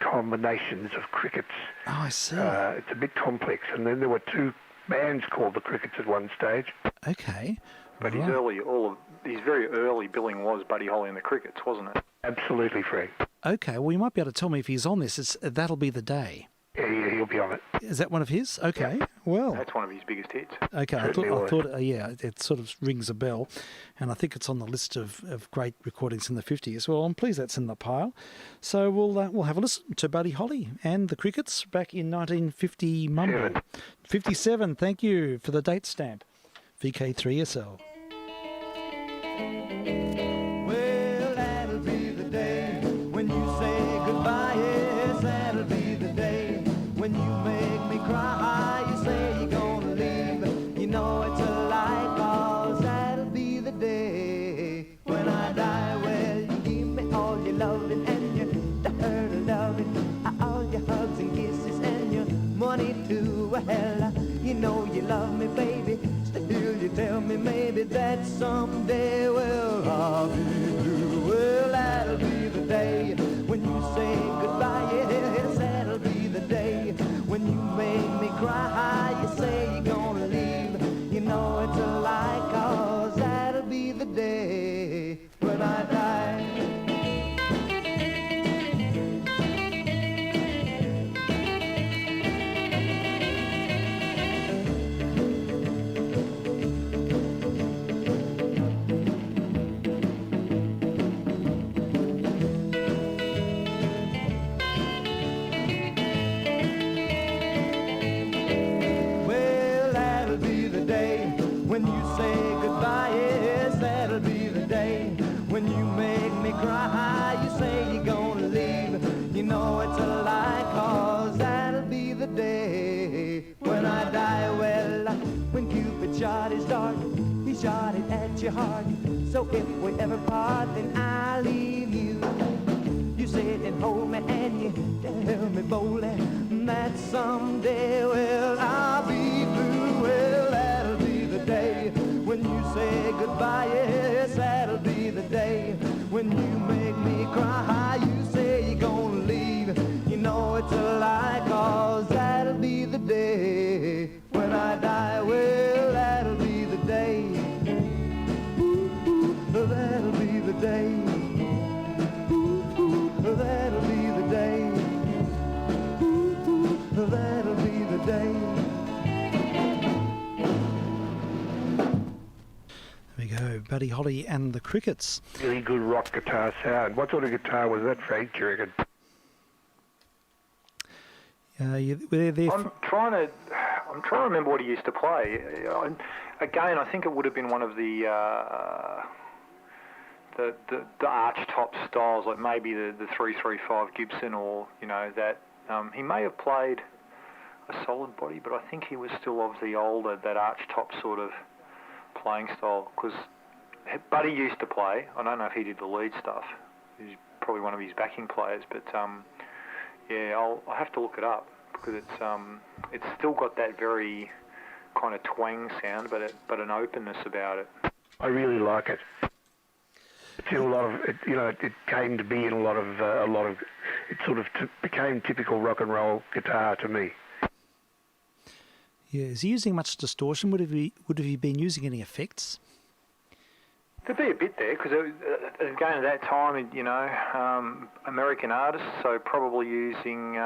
[SPEAKER 2] combinations of Crickets.
[SPEAKER 1] Oh, I see.
[SPEAKER 2] It's a bit complex, and then there were 2 bands called the Crickets at one stage.
[SPEAKER 1] Okay.
[SPEAKER 4] But his very early billing was Buddy Holly and the Crickets, wasn't it?
[SPEAKER 2] Absolutely, Frank.
[SPEAKER 1] Okay, well, you might be able to tell me if he's on this. That'll Be the Day.
[SPEAKER 2] Yeah, he'll be on it.
[SPEAKER 1] Is that one of his? Okay, well.
[SPEAKER 4] That's one of his biggest hits.
[SPEAKER 1] Okay, I thought, it sort of rings a bell, and I think it's on the list of great recordings in the 50s. Well, I'm pleased that's in the pile. So we'll have a listen to Buddy Holly and the Crickets back in 1950 Mumble. 57, thank you for the date stamp. VK3SL.
[SPEAKER 9] Well, that'll be the day when you say goodbye. Yes, that'll be the day when you make me cry. You say you're gonna leave. You know it's a lie, 'cause that'll be the day when I die. Well, you give me all your loving and your hurt loving, all your hugs and kisses and your money too. Well, you know you love me, baby. Still you tell me maybe that someday, well, I'll be through. Well, that'll be the day when you say goodbye. Yes, that'll be the day when you make me cry. You say you're gonna leave. You know it's a lie, 'cause that'll be the day when I die. Well, day. When I die, well, when Cupid shot his dart, he shot it at your heart. So if we ever part, then I'll leave you. You sit and hold me and you tell me boldly that someday, well, I'll be blue. Well, that'll be the day when you say goodbye. Yes, that'll be the day when you make me cry. You say you're gonna leave, you know it's a lie, 'cause that'll be the day when I die. Well, that'll be the day. Ooh, ooh, that'll be the day. Ooh, ooh, that'll be the day. Ooh, ooh, that'll be the day.
[SPEAKER 1] There we go, Buddy Holly and the Crickets.
[SPEAKER 2] Really good rock guitar sound. What sort of guitar was that, Frank, do you reckon?
[SPEAKER 4] I'm trying to remember what he used to play. Again, I think it would have been one of the arch top styles, like maybe the 335 Gibson, or that. He may have played a solid body, but I think he was still of the older, that arch top sort of playing style. Because Buddy used to play. I don't know if he did the lead stuff. He's probably one of his backing players, but yeah, I'll have to look it up, because it's still got that very kind of twang sound, but an openness about it.
[SPEAKER 2] I really like it. It's in a lot of, it came to be in a lot of, it sort of became typical rock and roll guitar to me.
[SPEAKER 1] Yeah, is he using much distortion? Would have he been using any effects?
[SPEAKER 4] There'd be a bit there, because again at that time, American artists, so probably using,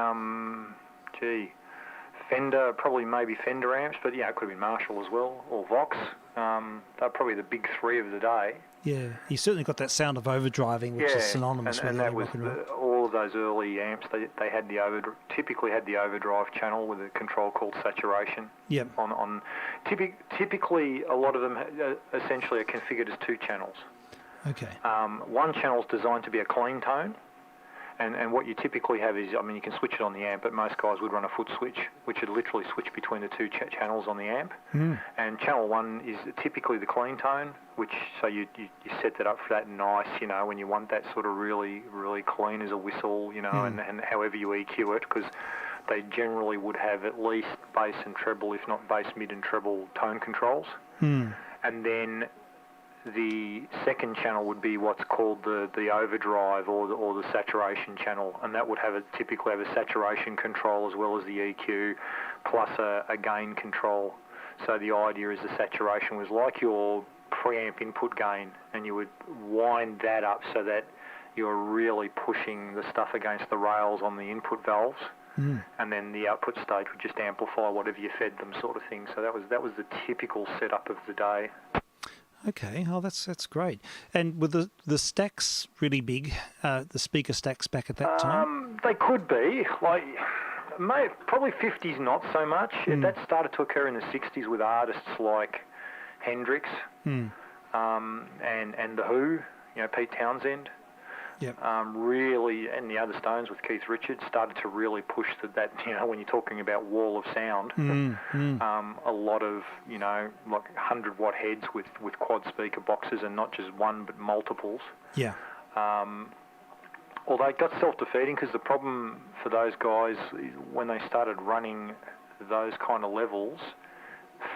[SPEAKER 4] Fender, probably maybe Fender amps, but yeah, it could have been Marshall as well, or Vox. They're probably the big three of the day.
[SPEAKER 1] Yeah, he certainly got that sound of overdriving, which is synonymous with
[SPEAKER 4] and that was
[SPEAKER 1] rock and roll.
[SPEAKER 4] all of those early amps. They had typically had the overdrive channel with a control called saturation.
[SPEAKER 1] Yep.
[SPEAKER 4] Typically, a lot of them essentially are configured as two channels.
[SPEAKER 1] Okay.
[SPEAKER 4] One channel is designed to be a clean tone. And what you typically have is, you can switch it on the amp, but most guys would run a foot switch, which would literally switch between the two channels on the amp. Mm. And channel one is typically the clean tone, so you set that up for that nice, when you want that sort of really, really clean as a whistle, and however you EQ it, because they generally would have at least bass and treble, if not bass, mid and treble tone controls. Mm. And then the second channel would be what's called the overdrive or the saturation channel, and that would typically have a saturation control as well as the EQ, plus a gain control. So the idea is the saturation was like your preamp input gain, and you would wind that up so that you're really pushing the stuff against the rails on the input valves. Mm. And then the output stage would just amplify whatever you fed them, sort of thing. So that was the typical setup of the day.
[SPEAKER 1] Okay, that's great. And were the stacks really big, the speaker stacks back at that time?
[SPEAKER 4] They could be. Probably 50s, not so much. Mm. That started to occur in the 60s with artists like Hendrix and The Who, Pete Townsend.
[SPEAKER 1] Yep.
[SPEAKER 4] Really, and the other Stones with Keith Richards started to really push that, when you're talking about wall of sound, a lot of, like 100-watt heads with quad speaker boxes, and not just one, but multiples.
[SPEAKER 1] Yeah.
[SPEAKER 4] Although it got self-defeating, because the problem for those guys, when they started running those kind of levels,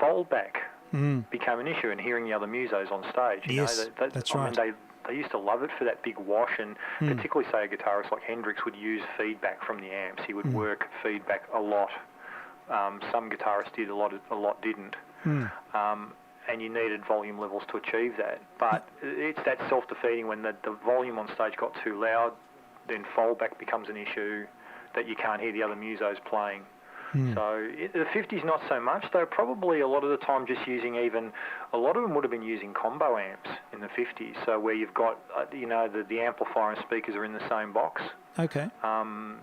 [SPEAKER 4] foldback became an issue, and hearing the other musos on stage.
[SPEAKER 1] Yes, that's right.
[SPEAKER 4] They used to love it for that big wash, and particularly, say, a guitarist like Hendrix would use feedback from the amps. He would work feedback a lot. Some guitarists did, a lot didn't. And you needed volume levels to achieve that. But it's that self-defeating when the volume on stage got too loud, then foldback becomes an issue that you can't hear the other musos playing. So the 50s, not so much. They're probably a lot of the time just using a lot of them would have been using combo amps in the 50s, so where you've got, the amplifier and speakers are in the same box.
[SPEAKER 1] Okay.
[SPEAKER 4] And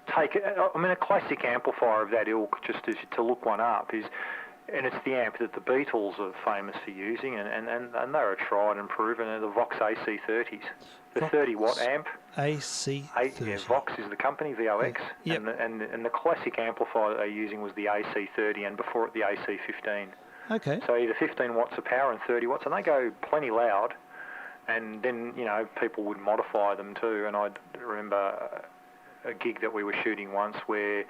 [SPEAKER 4] a classic amplifier of that ilk, just to look one up, and it's the amp that the Beatles are famous for using, and they're a tried and proven, the Vox AC30s. The 30-watt amp.
[SPEAKER 1] AC30.
[SPEAKER 4] Yeah, Vox is the company, VOX.
[SPEAKER 1] Yeah. Yep.
[SPEAKER 4] And the classic amplifier that they're using was the AC30, and before it the AC15.
[SPEAKER 1] Okay.
[SPEAKER 4] So either 15 watts of power and 30 watts, and they go plenty loud. And then, people would modify them too. And I remember a gig that we were shooting once where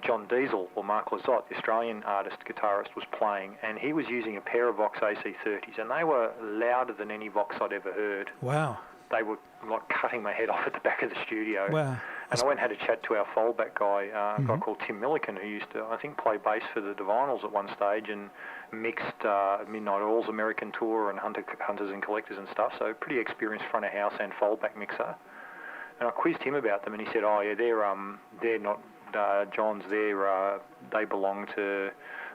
[SPEAKER 4] John Diesel, or Mark Lizotte, the Australian artist, guitarist, was playing, and he was using a pair of Vox AC30s, and they were louder than any Vox I'd ever heard.
[SPEAKER 1] Wow.
[SPEAKER 4] They were like cutting my head off at the back of the studio.
[SPEAKER 1] Wow.
[SPEAKER 4] And I went and had a chat to our foldback guy, a guy called Tim Milliken, who used to, I think, play bass for the Divinals at one stage and mixed Midnight Oil's American Tour and Hunters and Collectors and stuff, so pretty experienced front of house and foldback mixer. And I quizzed him about them, and he said, "Oh yeah, they're not John's. They belong to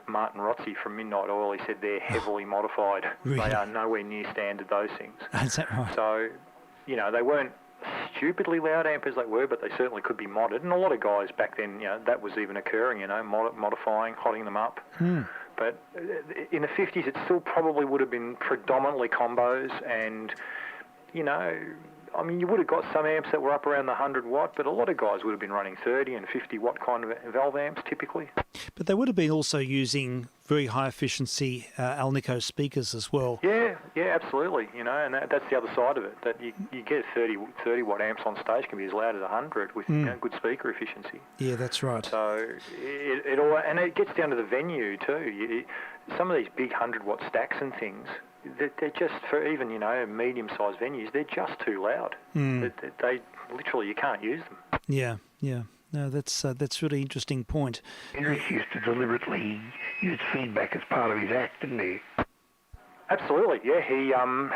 [SPEAKER 4] Martin Rotzi from Midnight Oil." He said they're heavily modified.
[SPEAKER 1] Really?
[SPEAKER 4] They are nowhere near standard, those things.
[SPEAKER 1] Is that right?
[SPEAKER 4] So, they weren't stupidly loud amp as they were, but they certainly could be modded. And a lot of guys back then, that was even occurring, modifying, hotting them up. But in the 50s, it still probably would have been predominantly combos and, you would have got some amps that were up around the 100 watt, but a lot of guys would have been running 30 and 50 watt kind of valve amps typically.
[SPEAKER 1] But they would have been also using very high efficiency Alnico speakers as well.
[SPEAKER 4] Yeah, absolutely. And that's the other side of it. That you get 30 watt amps on stage can be as loud as 100 with good speaker efficiency.
[SPEAKER 1] Yeah, that's right.
[SPEAKER 4] So it gets down to the venue too. Some of these big 100 watt stacks and things, they're just, for even, medium-sized venues, they're just too loud. They literally, you can't use them.
[SPEAKER 1] Yeah. No, that's a really interesting point.
[SPEAKER 2] Hendrix used to deliberately use feedback as part of his act, didn't he?
[SPEAKER 4] Absolutely, yeah.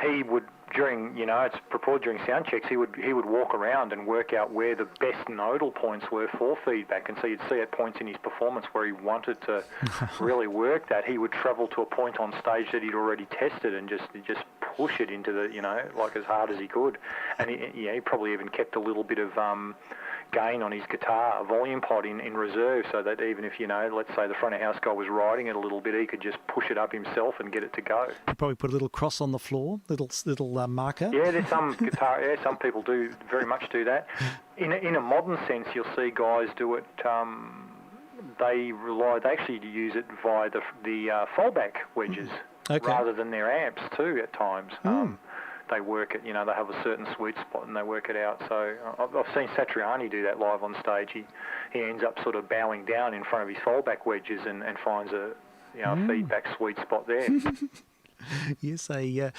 [SPEAKER 4] He would, during, it's purported during sound checks, he would walk around and work out where the best nodal points were for feedback, and so you'd see at points in his performance where he wanted to really work that, he would travel to a point on stage that he'd already tested and just push it into the, like as hard as he could. And he probably even kept a little bit of gain on his guitar, a volume pod in reserve, so that even if, let's say the front of house guy was riding it a little bit, he could just push it up himself and get it to go.
[SPEAKER 1] You probably put a little cross on the floor, little marker.
[SPEAKER 4] Yeah, there's some some people do very much do that. In a modern sense, you'll see guys do it. They actually use it via the fallback wedges rather than their amps too at times. They work it, they have a certain sweet spot and they work it out. So I've seen Satriani do that live on stage. He ends up sort of bowing down in front of his fallback wedges and finds a feedback sweet spot there.
[SPEAKER 1] Yes, a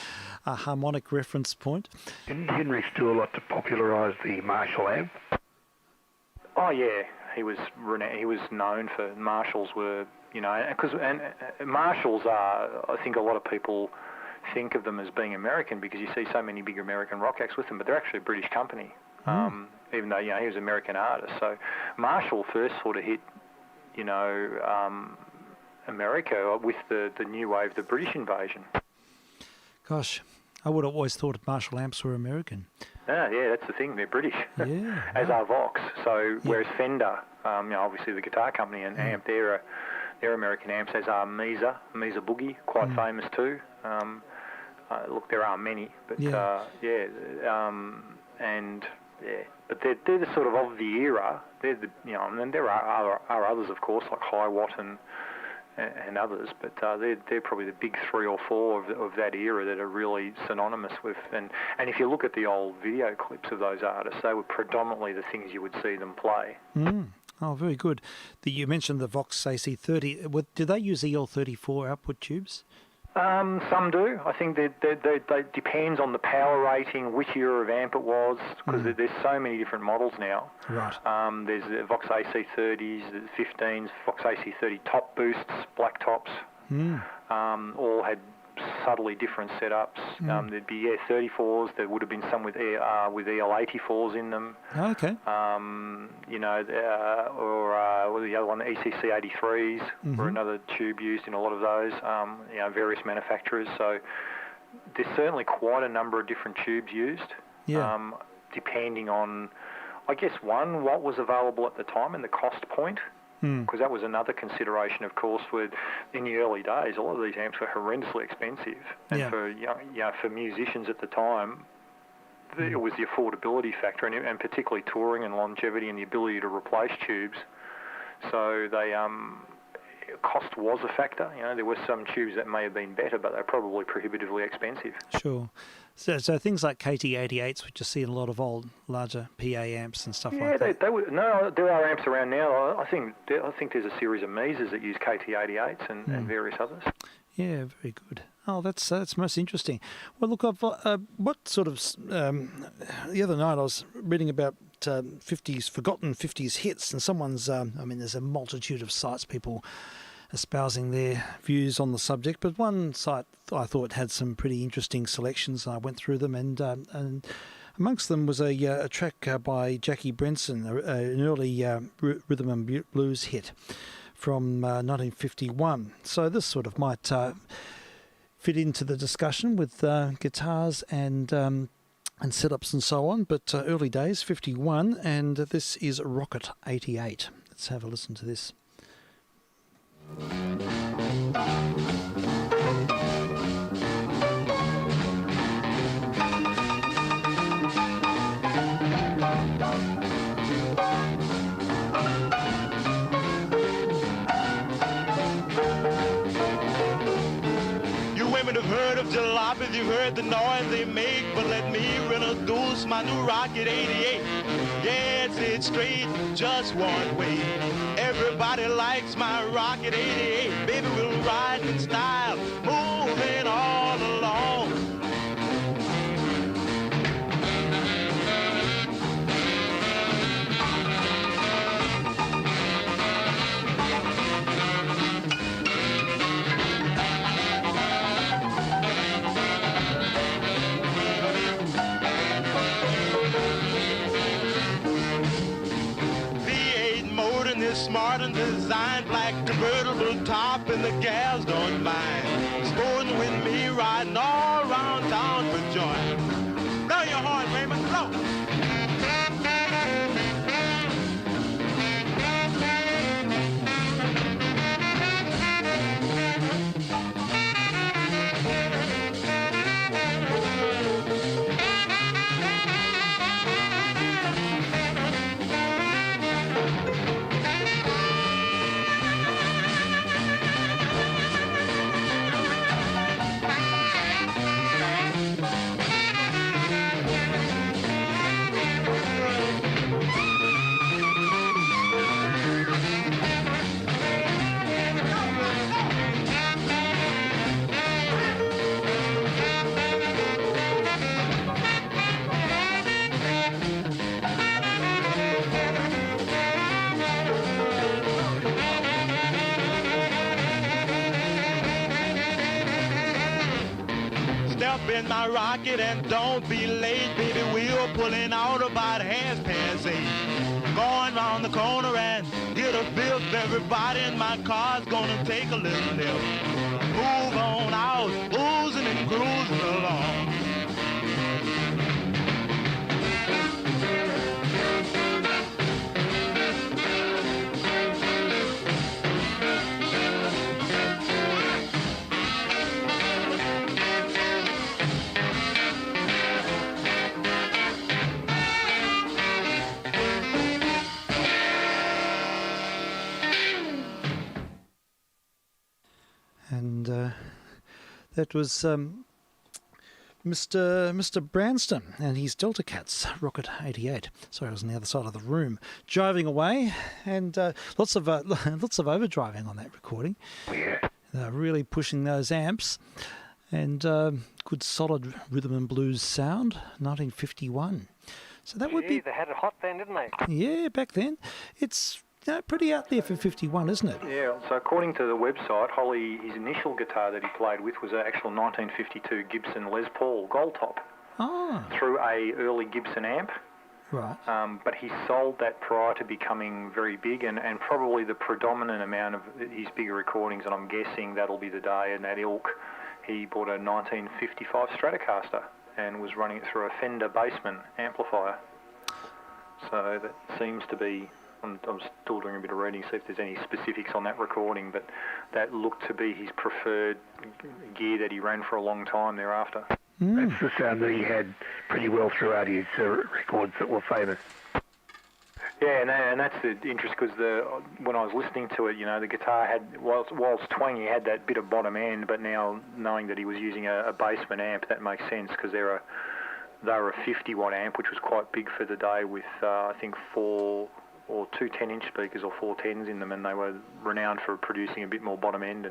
[SPEAKER 1] harmonic reference point.
[SPEAKER 2] Didn't Hendrix do a lot to popularise the Marshall amp?
[SPEAKER 4] Oh yeah, he was known for Marshalls were, because Marshalls are, I think a lot of people think of them as being American because you see so many big American rock acts with them, but they're actually a British company, even though, he was an American artist. So Marshall first sort of hit, America with the new wave, the British invasion.
[SPEAKER 1] Gosh, I would have always thought Marshall amps were American.
[SPEAKER 4] Yeah, that's the thing, they're British, as are Vox. So whereas Fender, obviously the guitar company and amp, they're American amps, as are Mesa Boogie, quite famous too. Look, there are many, but but they're the sort of the era. They're the, and then there are others, of course, like High Watt and others, but they're probably the big 3 or 4 of that era that are really synonymous with. And if you look at the old video clips of those artists, they were predominantly the things you would see them play.
[SPEAKER 1] Oh, very good. You mentioned the Vox AC30. Do they use EL34 output tubes?
[SPEAKER 4] Some do. I think they depends on the power rating, which era of amp it was, because there's so many different models now.
[SPEAKER 1] Right.
[SPEAKER 4] There's the Vox AC30s, the 15s, Vox AC30 top boosts, black tops. All had subtly different setups. There'd be 34s. There would have been some with EL84s in them.
[SPEAKER 1] Oh, okay.
[SPEAKER 4] Or the other one, the ECC 83s, were another tube used in a lot of those. Various manufacturers. So there's certainly quite a number of different tubes used. Yeah. Depending on, I guess, what was available at the time and the cost point. Because that was another consideration, of course, in the early days, a lot of these amps were horrendously expensive. And for musicians at the time, it was the affordability factor, and particularly touring and longevity and the ability to replace tubes. So cost was a factor. There were some tubes that may have been better, but they're probably prohibitively expensive.
[SPEAKER 1] Sure. So things like KT88s, which you see in a lot of old, larger PA amps and stuff like that.
[SPEAKER 4] No, there are amps around now. I think there's a series of Misas that use KT88s and various others.
[SPEAKER 1] Yeah, very good. Oh, that's most interesting. Well, look, what sort of the other night I was reading about 50s forgotten 50s hits, and someone's there's a multitude of sites, people espousing their views on the subject, but one site I thought had some pretty interesting selections. I went through them, and amongst them was a track by Jackie Brenson, an early rhythm and blues hit from 1951. So this sort of might fit into the discussion with guitars and setups and so on, but early days, 51, and this is Rocket 88. Let's have a listen to this.
[SPEAKER 6] Women have heard of jalopies, you've heard the noise they make, but let me introduce my new Rocket 88. Yeah, it's straight, just one way. Everybody likes my Rocket 88. Baby, we'll ride in style, moving all along. Smart and designed, black convertible top, and the gals don't mind. Sporting with me, riding all around town for joy. Blow your horn, Raymond, blow. In my rocket and don't be late, baby. We're pulling out about past 8. Going round the corner and get a fifth. Everybody in my car's gonna take a little nip. Move on out, oozing and cruising along.
[SPEAKER 1] And that was Mr. Branston and his Delta Cats, Rocket 88. Sorry, I was on the other side of the room, driving away, and lots of overdriving on that recording.
[SPEAKER 2] Yeah.
[SPEAKER 1] Really pushing those amps, and good solid rhythm and blues sound, 1951. So that would be...
[SPEAKER 3] They had it hot then, didn't they?
[SPEAKER 1] Yeah, back then. It's pretty out there for 51, isn't it?
[SPEAKER 4] Yeah, so according to the website, Holly, his initial guitar that he played with was an actual 1952 Gibson Les Paul Gold Top through a early Gibson amp.
[SPEAKER 1] Right.
[SPEAKER 4] But he sold that prior to becoming very big, and probably the predominant amount of his bigger recordings, and I'm guessing that'll be the day in that ilk, he bought a 1955 Stratocaster and was running it through a Fender Bassman amplifier. So that seems to be... I'm still doing a bit of reading, see if there's any specifics on that recording, but that looked to be his preferred gear that he ran for a long time thereafter.
[SPEAKER 2] That's the sound that he had pretty well throughout his records that were famous.
[SPEAKER 4] Yeah, and that's the interest because when I was listening to it, the guitar had, whilst twangy, had that bit of bottom end, but now knowing that he was using a basement amp, that makes sense because they were a 50-watt amp, which was quite big for the day with, I think, 4 or 2 10-inch speakers or 4 10s in them, and they were renowned for producing a bit more bottom end.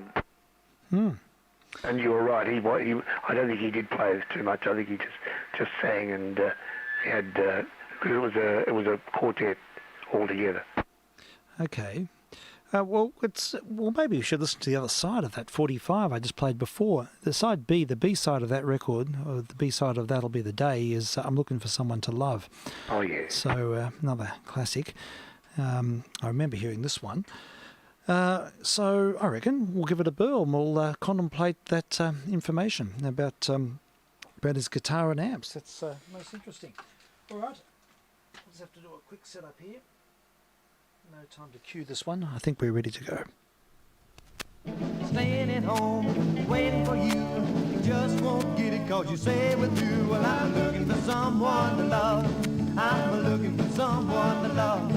[SPEAKER 2] And you were right. I don't think he did play too much. I think he just sang, and he had because it was a quartet altogether.
[SPEAKER 1] Okay. Well, maybe we should listen to the other side of that 45 I just played before. The side B, the B-side of that record, or the B-side of That'll Be the Day, is I'm Looking for Someone to Love.
[SPEAKER 2] Oh, yeah.
[SPEAKER 1] So another classic. I remember hearing this one. So I reckon we'll give it a burl and we'll contemplate that information about his guitar and amps. That's most interesting. All right. We'll just have to do a quick setup here. No time to cue this one. I think we're ready to go.
[SPEAKER 9] Staying at home, waiting for you. You just won't get it cause you say we're through. Well, I'm looking for someone to love. I'm looking for someone to love.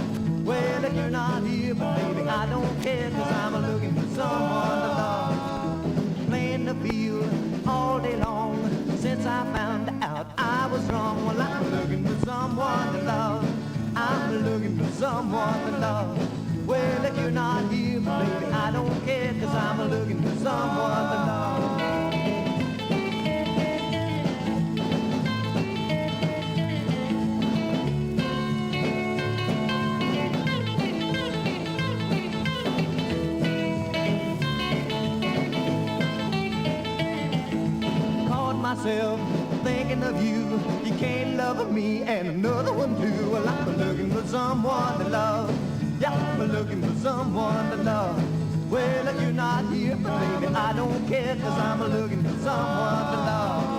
[SPEAKER 9] Well, if you're not here, but baby, I don't care cause I'm looking for someone to love. Playing the field all day long since I found out I was wrong. Well, I'm looking for someone to love. I'm looking for someone to love. Well, if you're not here, baby, I don't care, cause I'm looking for someone to love. Caught myself thinking of you. You can't love me and another one too. Well, I'm looking for someone to love. Yeah, I'm looking for someone to love. Well, if you're not here, but baby, I don't care, cause I'm looking for someone to love.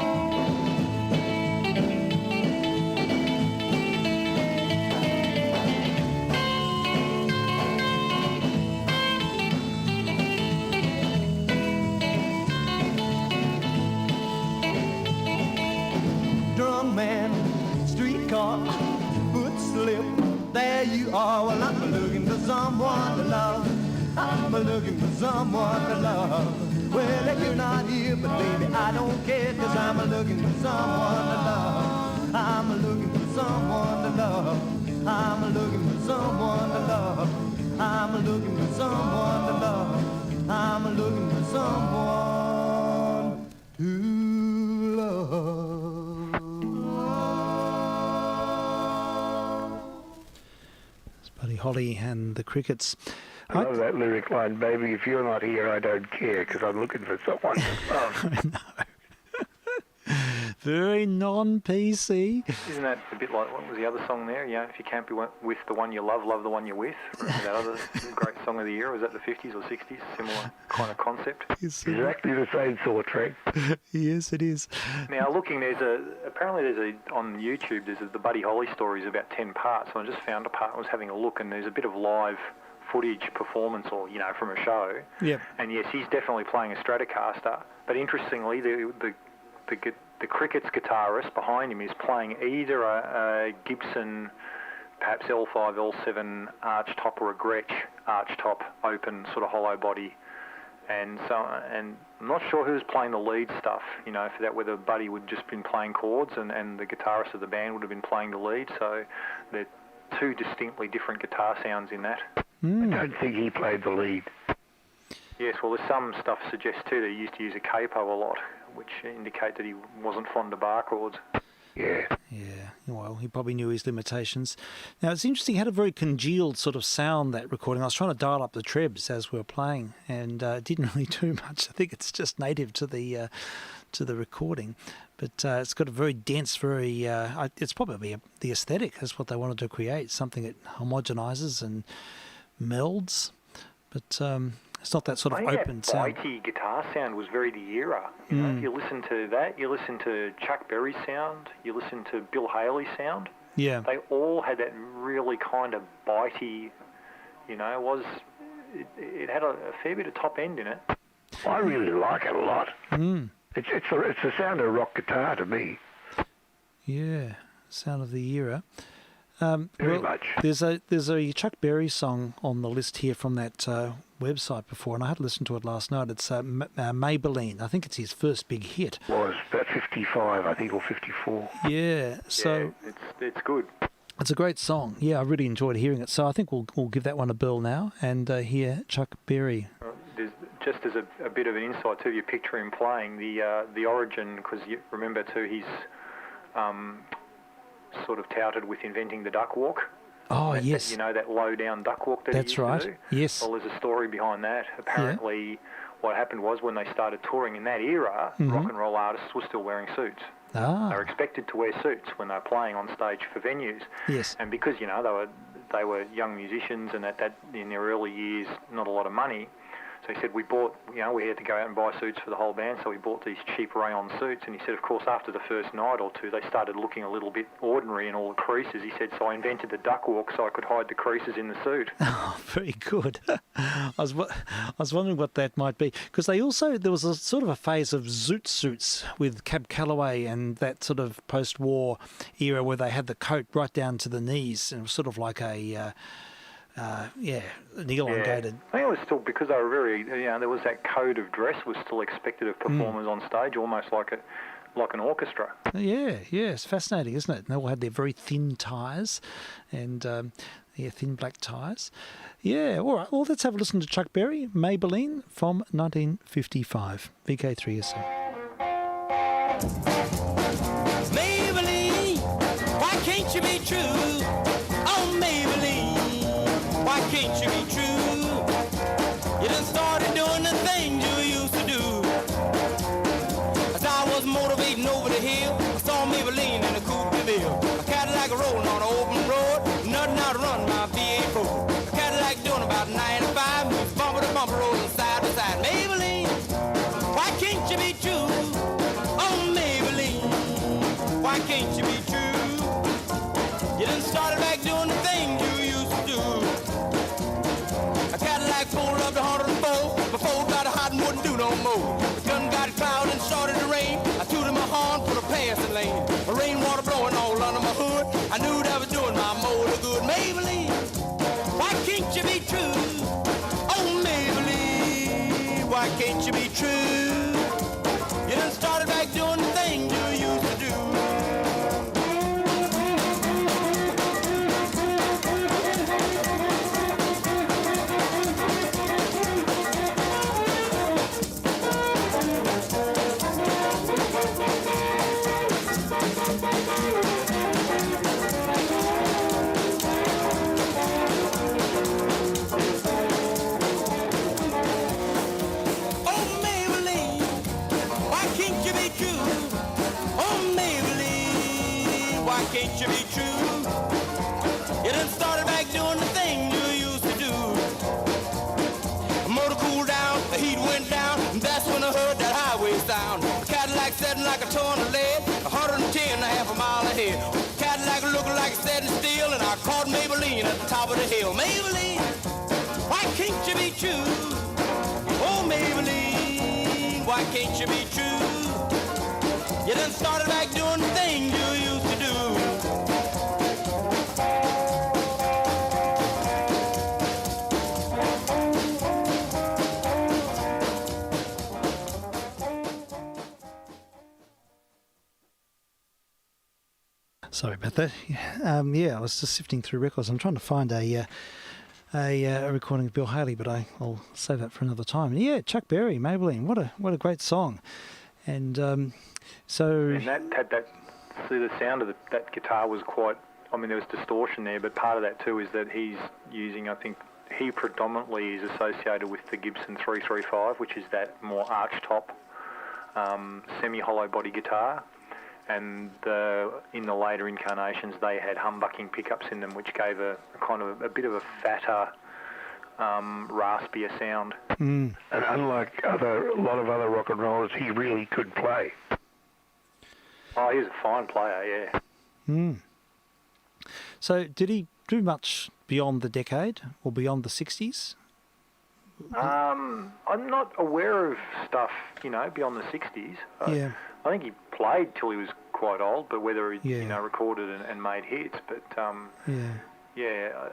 [SPEAKER 9] Drunk man, streetcar, foot slip, there you are. Well, I'm looking for someone to love. I'm looking for someone to love. Well, if you're not here, but baby, I don't care, cause I'm looking for someone to love. I'm looking for someone to love. I'm looking for someone to love. I'm looking for someone to love. I'm looking for someone to love.
[SPEAKER 1] Buddy Holly and the Crickets.
[SPEAKER 2] I love that lyric line, baby, if you're not here, I don't care, because I'm looking for someone to love.
[SPEAKER 1] I know. Very non-PC.
[SPEAKER 4] Isn't that a bit like, what was the other song there? If you can't be with the one you love, love the one you're with. That other great song of the year, was that the 50s or 60s? Similar kind of concept.
[SPEAKER 2] Exactly the same sort of track.
[SPEAKER 1] Yes, it is.
[SPEAKER 4] Now, looking, apparently on YouTube, there's the Buddy Holly stories, about 10 parts. So I just found a part, I was having a look, and there's a bit of live footage performance, or from a show.
[SPEAKER 1] Yep.
[SPEAKER 4] And yes, he's definitely playing a Stratocaster. But interestingly, the Crickets guitarist behind him is playing either a Gibson, perhaps L5, L7 arch top, or a Gretsch arch top, open sort of hollow body. And I'm not sure who was playing the lead stuff, for that, whether Buddy would just been playing chords and the guitarist of the band would have been playing the lead. So they're two distinctly different guitar sounds in that.
[SPEAKER 2] I don't think he played the lead.
[SPEAKER 4] Yes, well, there's some stuff suggests too that he used to use a capo a lot, which indicate that he wasn't fond of bar chords.
[SPEAKER 2] Yeah.
[SPEAKER 1] Yeah, well, he probably knew his limitations. Now, it's interesting, he had a very congealed sort of sound, that recording. I was trying to dial up the trebs as we were playing, and it didn't really do much. I think it's just native to the recording. But it's got a very dense, it's probably the aesthetic. That's what they wanted to create, something that homogenizes and melds. But it's not that sort of open sound.
[SPEAKER 4] That bitey guitar sound was very the era. If you listen to that, you listen to Chuck Berry's sound, you listen to Bill Haley's sound.
[SPEAKER 1] Yeah.
[SPEAKER 4] They all had that really kind of bitey, it had a fair bit of top end in it.
[SPEAKER 2] I really like it a lot. It's the sound of rock guitar to me.
[SPEAKER 1] Yeah, sound of the era.
[SPEAKER 2] Very much.
[SPEAKER 1] There's a Chuck Berry song on the list here from that website before, and I had to listen to it last night. It's Maybelline. I think it's his first big hit.
[SPEAKER 2] Was about 55, I think, or 54.
[SPEAKER 1] Yeah, so
[SPEAKER 4] yeah, it's good.
[SPEAKER 1] it's a great song. Yeah, I really enjoyed hearing it. So I think we'll give that one a bill now and hear Chuck Berry.
[SPEAKER 4] Just as a bit of an insight too, you picture him playing the origin, because you remember too, he's sort of touted with inventing the duck walk.
[SPEAKER 1] Oh,
[SPEAKER 4] yes. You know, that low-down duck walk that
[SPEAKER 1] That's
[SPEAKER 4] he used
[SPEAKER 1] right.
[SPEAKER 4] to do?
[SPEAKER 1] Yes.
[SPEAKER 4] Well, there's a story behind that. Apparently, what happened was when they started touring in that era, rock and roll artists were still wearing suits. They were expected to wear suits when they were playing on stage for venues.
[SPEAKER 1] Yes.
[SPEAKER 4] And because, you know, they were young musicians and that in their early years, not a lot of money. So he said, we had to go out and buy suits for the whole band, so we bought these cheap rayon suits. And he said, of course, after the first night or two, they started looking a little bit ordinary in all the creases. He said, so I invented the duck walk so I could hide the creases in the suit.
[SPEAKER 1] Oh, very good. I was wondering what that might be, because there was a sort of a phase of zoot suits with Cab Calloway and that sort of post-war era where they had the coat right down to the knees, and it was sort of like an elongated.
[SPEAKER 4] I think it was still, because they were very, there was that code of dress was still expected of performers on stage, almost like an orchestra.
[SPEAKER 1] Yeah, it's fascinating, isn't it? And they all had their very thin ties and thin black ties. Yeah, all right. Well, let's have a listen to Chuck Berry, Maybelline from 1955, vk3sl.
[SPEAKER 9] Maybelline, why can't you be true? Oh, Maybelline, why can't you be true? You done started doing the things you used to do. As I was motivating over the hill, I saw Maybelline in a coupe de ville. A Cadillac rolling on an open road, nothing out to run my V8 A Cadillac doing about 95, moves bumper to bumper, rolling side to side. Maybelline, why can't you be true? Oh, Maybelline, why can't you be true? You done started back doing the things you used to do. A Cadillac pulled up to 104, before got hot and wouldn't do no more. The gun got cloud and started to rain. I tooted my horn for the passing lane. The rainwater blowing all under my hood. I knew that was doing my motor good. Maybelline, why can't you be true? Oh, Maybelline, why can't you be true? You done started back doing the things you used to do. Can't you be true? You done started back doing the thing you used to do. The motor cooled down, the heat went down, and that's when I heard that highway sound. The Cadillac setting like a ton of lead, 110 and a half a mile ahead. The Cadillac looking like it's setting still, and I caught Maybelline at the top of the hill. Maybelline, why can't you be true? Oh, Maybelline, why can't you be true? You done started back doing the thing you used to do.
[SPEAKER 1] Sorry about that. I was just sifting through records. I'm trying to find a recording of Bill Haley, but I'll save that for another time. Yeah, Chuck Berry, Maybelline, what a great song. And
[SPEAKER 4] And that had the sound of that guitar was quite, I mean, there was distortion there, but part of that too is that he's using, I think, he predominantly is associated with the Gibson 335, which is that more arch-top, semi-hollow body guitar. And in the later incarnations, they had humbucking pickups in them, which gave a kind of a bit of a fatter, raspier sound.
[SPEAKER 2] And unlike a lot of other rock and rollers, he really could play.
[SPEAKER 4] Oh, he's a fine player, yeah.
[SPEAKER 1] So did he do much beyond the decade or beyond the 60s?
[SPEAKER 4] I'm not aware of stuff, beyond the 60s.
[SPEAKER 1] Yeah.
[SPEAKER 4] I think he played till he was quite old, but whether he,
[SPEAKER 1] Yeah.
[SPEAKER 4] recorded and made hits. But,
[SPEAKER 1] Yeah.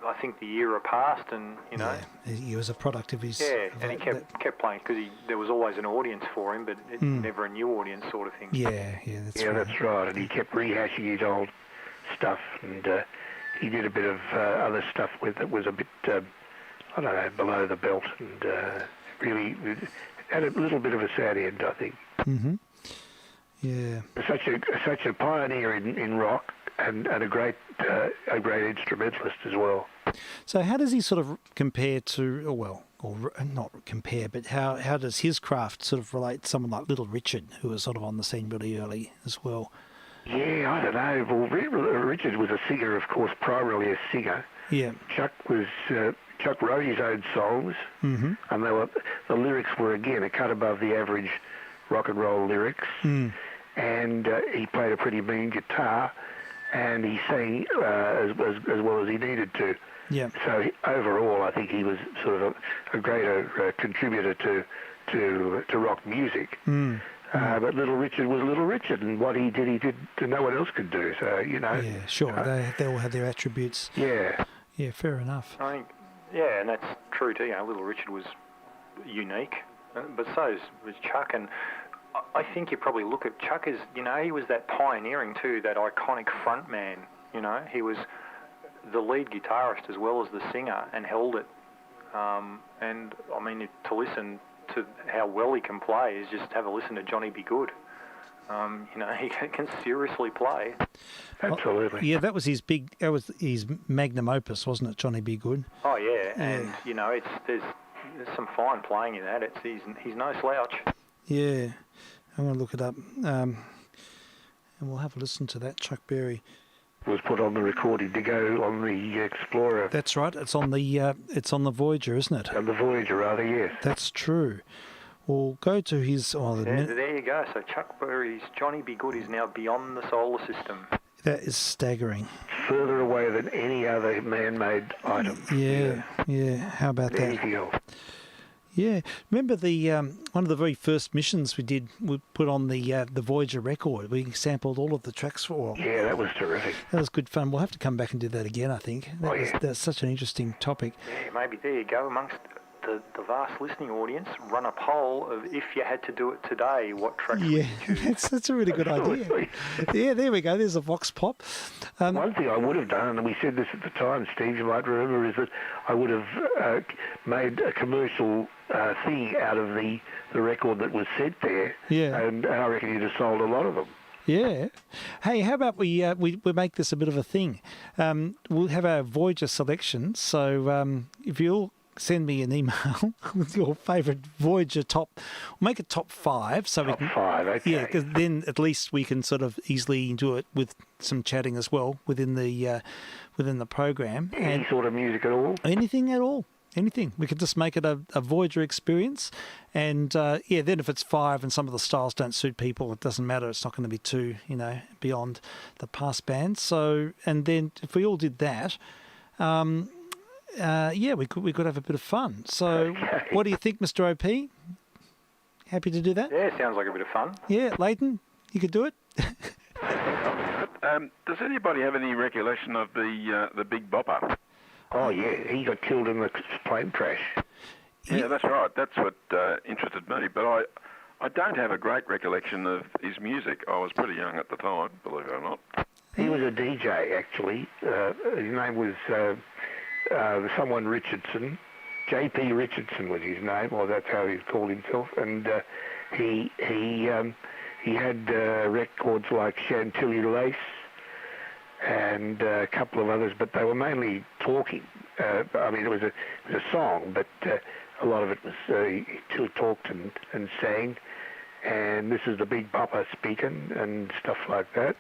[SPEAKER 4] I think the era passed and,
[SPEAKER 1] Yeah. He was a product of his...
[SPEAKER 4] Yeah, and he kept playing because there was always an audience for him, but never a new audience sort of thing.
[SPEAKER 1] Yeah, that's right.
[SPEAKER 2] That's right. And he kept rehashing his old stuff, and he did a bit of other stuff that was a bit, below the belt, and really had a little bit of a sad end, I think.
[SPEAKER 1] Mm-hmm. Yeah.
[SPEAKER 2] Such a pioneer in rock, and a great instrumentalist as well.
[SPEAKER 1] So how does he sort of compare to, or not compare, but how does his craft sort of relate to someone like Little Richard, who was sort of on the scene really early as well?
[SPEAKER 2] Yeah, I don't know. Well, Richard was a singer, of course, primarily a singer.
[SPEAKER 1] Yeah.
[SPEAKER 2] Chuck wrote his own songs,
[SPEAKER 1] mm-hmm.
[SPEAKER 2] and the lyrics were, again, a cut above the average rock and roll lyrics.
[SPEAKER 1] Mm.
[SPEAKER 2] And he played a pretty mean guitar, and he sang as well as he needed to.
[SPEAKER 1] Yeah.
[SPEAKER 2] So overall, I think he was sort of a greater contributor to rock music.
[SPEAKER 1] Mm.
[SPEAKER 2] But Little Richard was Little Richard, and what he did no one else could do. So
[SPEAKER 1] Yeah, sure. They all had their attributes.
[SPEAKER 2] Yeah.
[SPEAKER 1] Yeah, fair enough.
[SPEAKER 4] I think, and that's true too. Little Richard was unique, but so was Chuck. And I think you probably look at Chuck as, he was that pioneering too, that iconic front man. He was the lead guitarist as well as the singer, and held it. And I mean, to listen to how well he can play is just have a listen to Johnny Be Good. He can seriously play.
[SPEAKER 2] Absolutely.
[SPEAKER 1] Yeah, that was his magnum opus, wasn't it, Johnny Be Good?
[SPEAKER 4] Oh yeah, and there's some fine playing in that. He's no slouch.
[SPEAKER 1] Yeah, I'm going to look it up, and we'll have a listen to that. Chuck Berry
[SPEAKER 2] was put on the recording to go on the Explorer.
[SPEAKER 1] That's right. It's on the Voyager, isn't it?
[SPEAKER 2] On the Voyager, rather, yes.
[SPEAKER 1] That's true. We'll go to his...
[SPEAKER 4] there you go. So Chuck Berry's Johnny Be Good is now beyond the solar system.
[SPEAKER 1] That is staggering.
[SPEAKER 2] Further away than any other man-made item.
[SPEAKER 1] Yeah. How about that?
[SPEAKER 2] Anything else.
[SPEAKER 1] Yeah. Remember the one of the very first missions we put on the Voyager record. We sampled all of the tracks for.
[SPEAKER 2] Yeah, that was terrific.
[SPEAKER 1] That was good fun. We'll have to come back and do that again, I think. That's such an interesting topic.
[SPEAKER 4] Yeah, maybe there you go. Amongst the vast listening audience, run a poll of, if you had to do it today, what tracks would you choose?
[SPEAKER 1] That's a really good idea. Yeah, there we go. There's a vox pop.
[SPEAKER 2] One thing I would have done, and we said this at the time, Steve, you might remember, is that I would have made a commercial thing out of the record that was sent there.
[SPEAKER 1] Yeah.
[SPEAKER 2] And I reckon you'd have sold a lot of them.
[SPEAKER 1] Yeah. Hey, how about we make this a bit of a thing? We'll have our Voyager selection. So if you'll send me an email with your favourite Voyager make it top 5. So
[SPEAKER 2] top 5, okay.
[SPEAKER 1] Yeah, because then at least we can sort of easily do it with some chatting as well within the program.
[SPEAKER 2] Any sort of music at all?
[SPEAKER 1] Anything at all. Anything. We could just make it a Voyager experience. And, then if it's 5 and some of the styles don't suit people, it doesn't matter. It's not going to be too, beyond the past band. So, and then if we all did that, we could have a bit of fun. So What do you think, Mr. OP? Happy to do that?
[SPEAKER 4] Yeah, sounds like a bit of fun.
[SPEAKER 1] Yeah, Leighton, you could do it?
[SPEAKER 7] Does anybody have any recollection of the Big Bopper?
[SPEAKER 2] Oh, yeah, he got killed in the plane crash.
[SPEAKER 7] Yeah, that's right. That's what interested me. But I don't have a great recollection of his music. I was pretty young at the time, believe it or not.
[SPEAKER 2] He was a DJ, actually. His name was someone Richardson. J.P. Richardson was his name, or that's how he called himself. And he had records like Chantilly Lace and a couple of others, but they were mainly talking. I mean, it was a song, but a lot of it was he still talked and sang. And this is the Big Bopper speaking and stuff like that.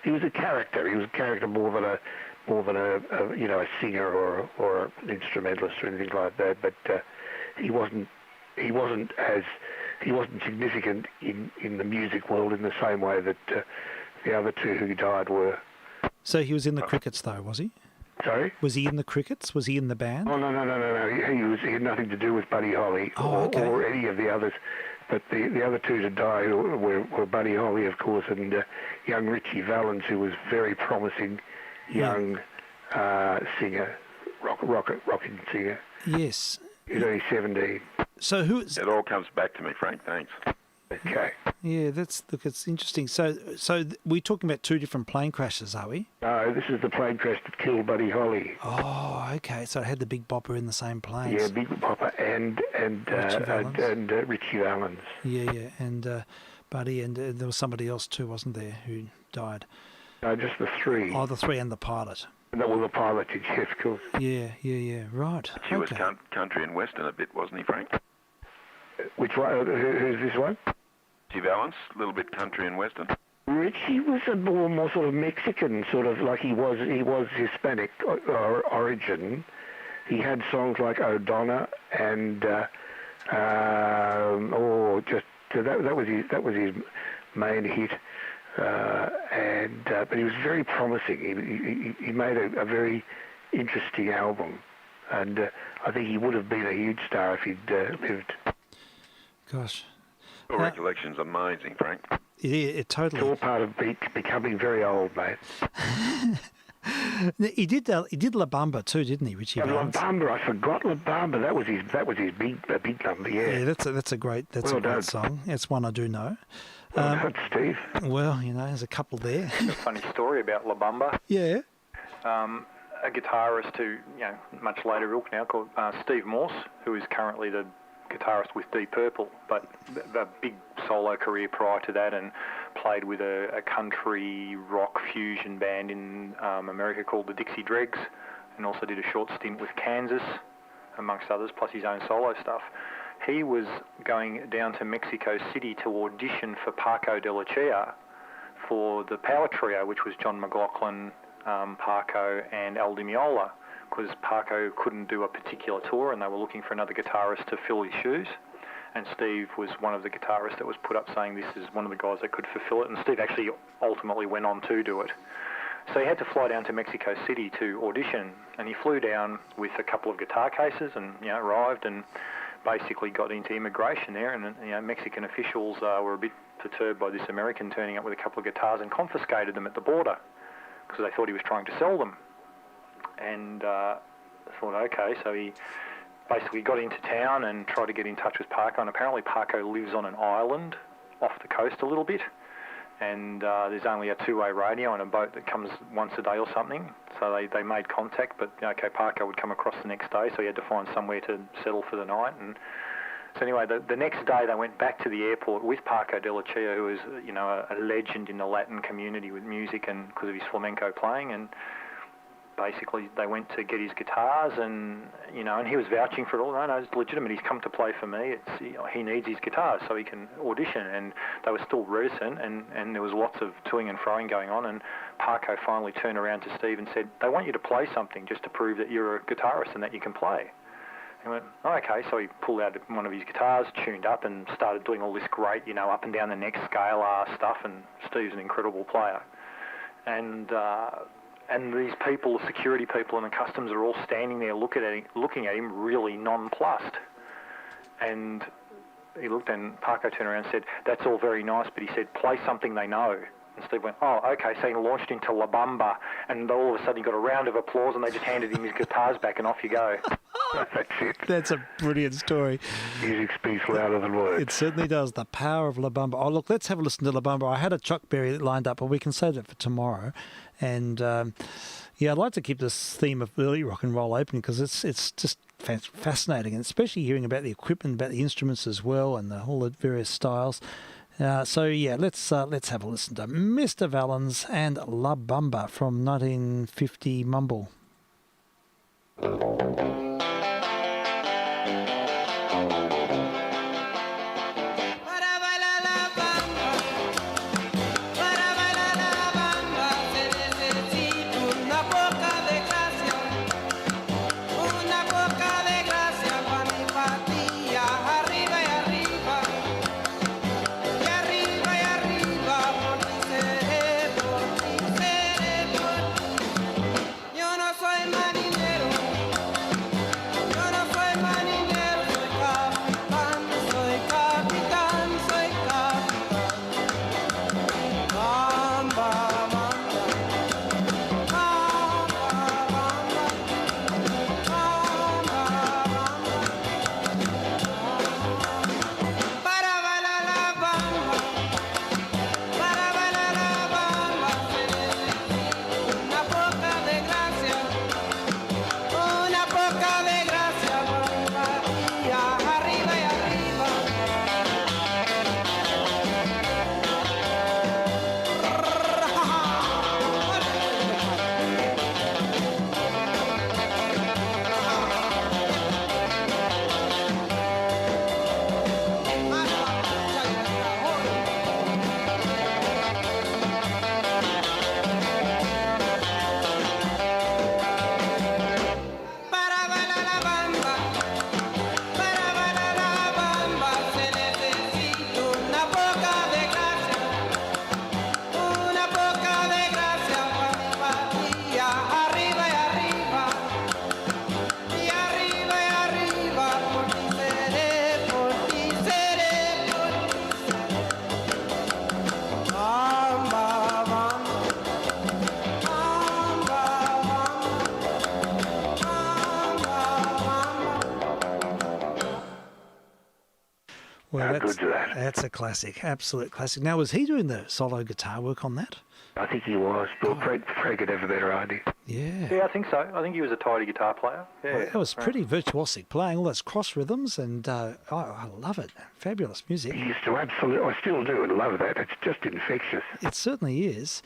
[SPEAKER 2] He was a character. He was a character more than a singer or an instrumentalist or anything like that. But he wasn't significant in the music world in the same way that the other two who died were.
[SPEAKER 1] So he was in the Crickets, though, was he?
[SPEAKER 2] Sorry?
[SPEAKER 1] Was he in the Crickets? Was he in the band?
[SPEAKER 2] Oh, no. He he had nothing to do with Buddy Holly or any of the others. But the other two to die were Buddy Holly, of course, and young Richie Valens, who was very promising young singer, rocking singer.
[SPEAKER 1] Yes.
[SPEAKER 2] He's only 17.
[SPEAKER 1] So
[SPEAKER 7] It all comes back to me, Frank. Thanks.
[SPEAKER 2] Okay.
[SPEAKER 1] Yeah, it's interesting. So we're talking about two different plane crashes, are we?
[SPEAKER 2] No, this is the plane crash that killed Buddy Holly.
[SPEAKER 1] Oh, okay. So it had the Big Bopper in the same planes.
[SPEAKER 2] Yeah, Big Bopper and Richie Valens.
[SPEAKER 1] Yeah, and Buddy, and there was somebody else too, wasn't there, who died?
[SPEAKER 2] No, just the three.
[SPEAKER 1] Oh, the three and the pilot.
[SPEAKER 2] And that was the pilot, yes, of course.
[SPEAKER 1] Yeah. Right.
[SPEAKER 7] He was country and western a bit, wasn't he, Frank?
[SPEAKER 2] Which one? Who's this one?
[SPEAKER 7] Richie Valens, a little bit country and western.
[SPEAKER 2] Richie was a more sort of Mexican, sort of like he was Hispanic origin. He had songs like O'Donna and that was his main hit. But he was very promising. He made a very interesting album, and I think he would have been a huge star if he'd lived.
[SPEAKER 1] Gosh.
[SPEAKER 7] Your recollection's amazing, Frank.
[SPEAKER 1] It totally.
[SPEAKER 2] It's all part of becoming very old, mate.
[SPEAKER 1] He did La Bamba too, didn't he, Richie Valens?
[SPEAKER 2] La Bamba, I forgot La Bamba. That was his big number. Yeah.
[SPEAKER 1] Yeah, that's a great song. That's one I do know.
[SPEAKER 2] Well done, Steve.
[SPEAKER 1] Well, there's a couple there.
[SPEAKER 4] A funny story about La Bamba.
[SPEAKER 1] Yeah.
[SPEAKER 4] A guitarist who, much later ilk now, called Steve Morse, who is currently the guitarist with Deep Purple, but a big solo career prior to that, and played with a country rock fusion band in America called the Dixie Dregs, and also did a short stint with Kansas, amongst others, plus his own solo stuff. He was going down to Mexico City to audition for Paco de Lucia for the Power Trio, which was John McLaughlin, Paco and Al Di Meola, because Paco couldn't do a particular tour and they were looking for another guitarist to fill his shoes. And Steve was one of the guitarists that was put up saying this is one of the guys that could fulfill it. And Steve actually ultimately went on to do it. So he had to fly down to Mexico City to audition, and he flew down with a couple of guitar cases and arrived and basically got into immigration there. And Mexican officials were a bit perturbed by this American turning up with a couple of guitars and confiscated them at the border because they thought he was trying to sell them. And thought, okay, so he basically got into town and tried to get in touch with Paco, and apparently Paco lives on an island off the coast a little bit, and there's only a two-way radio and a boat that comes once a day or something, so they made contact, but okay, Paco would come across the next day, so he had to find somewhere to settle for the night. And so anyway, the next day they went back to the airport with Paco de Lucia, who is a legend in the Latin community with music and because of his flamenco playing, and basically they went to get his guitars, and and he was vouching for it all. No, it's legitimate. He's come to play for me. He needs his guitars so he can audition. And they were still reticent, and there was lots of toing and froing going on. And Paco finally turned around to Steve and said, "They want you to play something just to prove that you're a guitarist and that you can play." He went, "Oh, okay." So he pulled out one of his guitars, tuned up, and started doing all this great, up and down the neck scalar stuff. And Steve's an incredible player, and these people, the security people and the customs, are all standing there looking at him really nonplussed. And he looked, and Paco turned around and said, "That's all very nice," but he said, "Play something they know." And Steve went, "Oh, okay." So he launched into La Bamba, and all of a sudden he got a round of applause, and they just handed him his guitars back, and off you go.
[SPEAKER 2] That's it.
[SPEAKER 1] That's a brilliant story.
[SPEAKER 2] Music speaks louder than words.
[SPEAKER 1] It certainly does. The power of La Bamba. Oh, look, let's have a listen to La Bamba. I had a Chuck Berry lined up, but we can save that for tomorrow. And, I'd like to keep this theme of early rock and roll open because it's just fascinating, and especially hearing about the equipment, about the instruments as well, and all the various styles. Let's have a listen to Mr. Valens and La Bamba from 1950 Mumble.
[SPEAKER 10] Yo no soy marinero,
[SPEAKER 1] Well,
[SPEAKER 2] How good's that?
[SPEAKER 1] That's a classic, absolute classic. Now, was he doing the solo guitar work on that?
[SPEAKER 2] I think he was. But Craig could have a better idea.
[SPEAKER 1] Yeah.
[SPEAKER 4] Yeah, I think so. I think he was a tidy guitar player. Yeah,
[SPEAKER 1] Well, that was pretty virtuosic playing, all those cross rhythms, and I love it. Fabulous music.
[SPEAKER 2] He used to absolutely, I still do, and love that. It's just infectious.
[SPEAKER 1] It certainly is.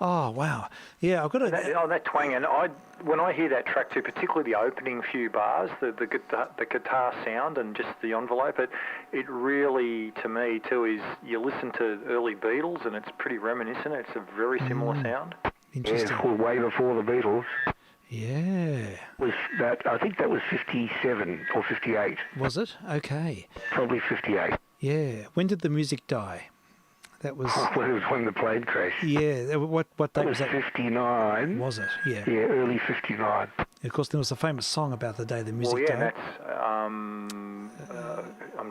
[SPEAKER 1] Oh, wow. Yeah, I've got to...
[SPEAKER 4] That twang, and when I hear that track too, particularly the opening few bars, the guitar sound and just the envelope, it really, to me too, is you listen to early Beatles and it's pretty reminiscent. It's a very similar sound.
[SPEAKER 1] Interesting.
[SPEAKER 2] Yeah, it's called Way Before the Beatles.
[SPEAKER 1] Yeah.
[SPEAKER 2] I think that was 57 or 58.
[SPEAKER 1] Was it? Okay.
[SPEAKER 2] Probably 58.
[SPEAKER 1] Yeah. When did the music die? That was...
[SPEAKER 2] Well, it was when the plane crashed.
[SPEAKER 1] Yeah. What date was that?
[SPEAKER 2] 59.
[SPEAKER 1] Was it? Yeah.
[SPEAKER 2] Yeah, early 59.
[SPEAKER 1] Of course, there was a famous song about the day the music died.
[SPEAKER 4] That's... I'm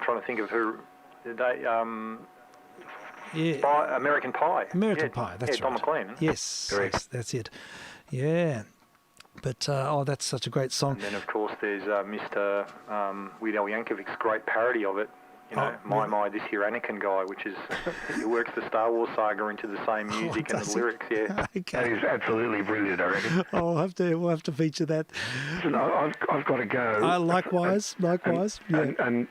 [SPEAKER 4] trying to think of who...
[SPEAKER 1] Yeah.
[SPEAKER 4] American Pie.
[SPEAKER 1] American Pie, that's
[SPEAKER 4] Don
[SPEAKER 1] right.
[SPEAKER 4] McLean.
[SPEAKER 1] Yes,
[SPEAKER 2] Correct.
[SPEAKER 1] yes, that's it. Yeah. But, that's such a great song.
[SPEAKER 4] And then, of course, there's Mr. Weird Al Yankovic's great parody of it. You know, My, this here Anakin guy, which is, he works the Star Wars saga into the same music and the lyrics, yeah.
[SPEAKER 1] Okay.
[SPEAKER 2] That is absolutely brilliant, I reckon.
[SPEAKER 1] Oh, we'll have to feature that.
[SPEAKER 2] Listen, I've got to go.
[SPEAKER 1] Likewise. Yeah.
[SPEAKER 2] And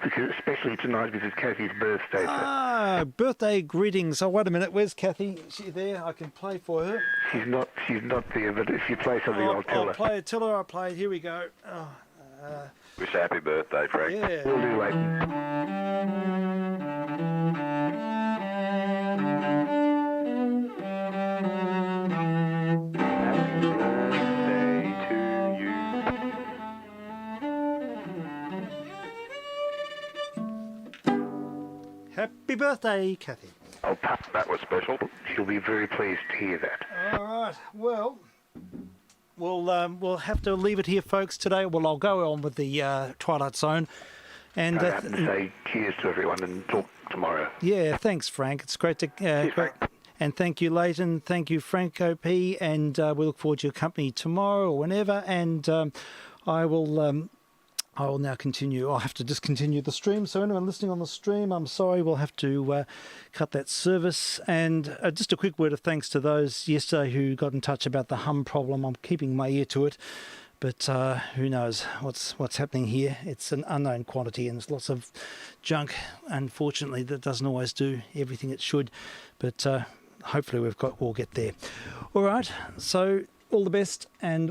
[SPEAKER 2] because especially tonight because it's Kathy's birthday. So
[SPEAKER 1] Birthday greetings. Oh, wait a minute. Where's Kathy? Is she there? I can play for her.
[SPEAKER 2] she's not there, but if you play something, I'll tell her.
[SPEAKER 1] Tell her I'll play it. Here we go.
[SPEAKER 7] Wish her happy birthday, Frank.
[SPEAKER 1] Yeah.
[SPEAKER 2] We'll do later.
[SPEAKER 1] Happy birthday, Kathy.
[SPEAKER 7] Oh, that was special.
[SPEAKER 2] She'll be very pleased to hear that.
[SPEAKER 1] All right. Well, we'll have to leave it here, folks, today. Well, I'll go on with the Twilight Zone. And
[SPEAKER 2] I have to say cheers to everyone and talk tomorrow.
[SPEAKER 1] yeah, thanks, Frank. It's great to...
[SPEAKER 2] Cheers, Frank.
[SPEAKER 1] And thank you, Leighton. Thank you, Frank OP. And we look forward to your company tomorrow or whenever. And I will now continue. I'll have to discontinue the stream. So anyone listening on the stream, I'm sorry, we'll have to cut that service. And just a quick word of thanks to those yesterday who got in touch about the hum problem. I'm keeping my ear to it. But who knows what's happening here. It's an unknown quantity and there's lots of junk, unfortunately, that doesn't always do everything it should. But hopefully we'll get there. All right, so all the best and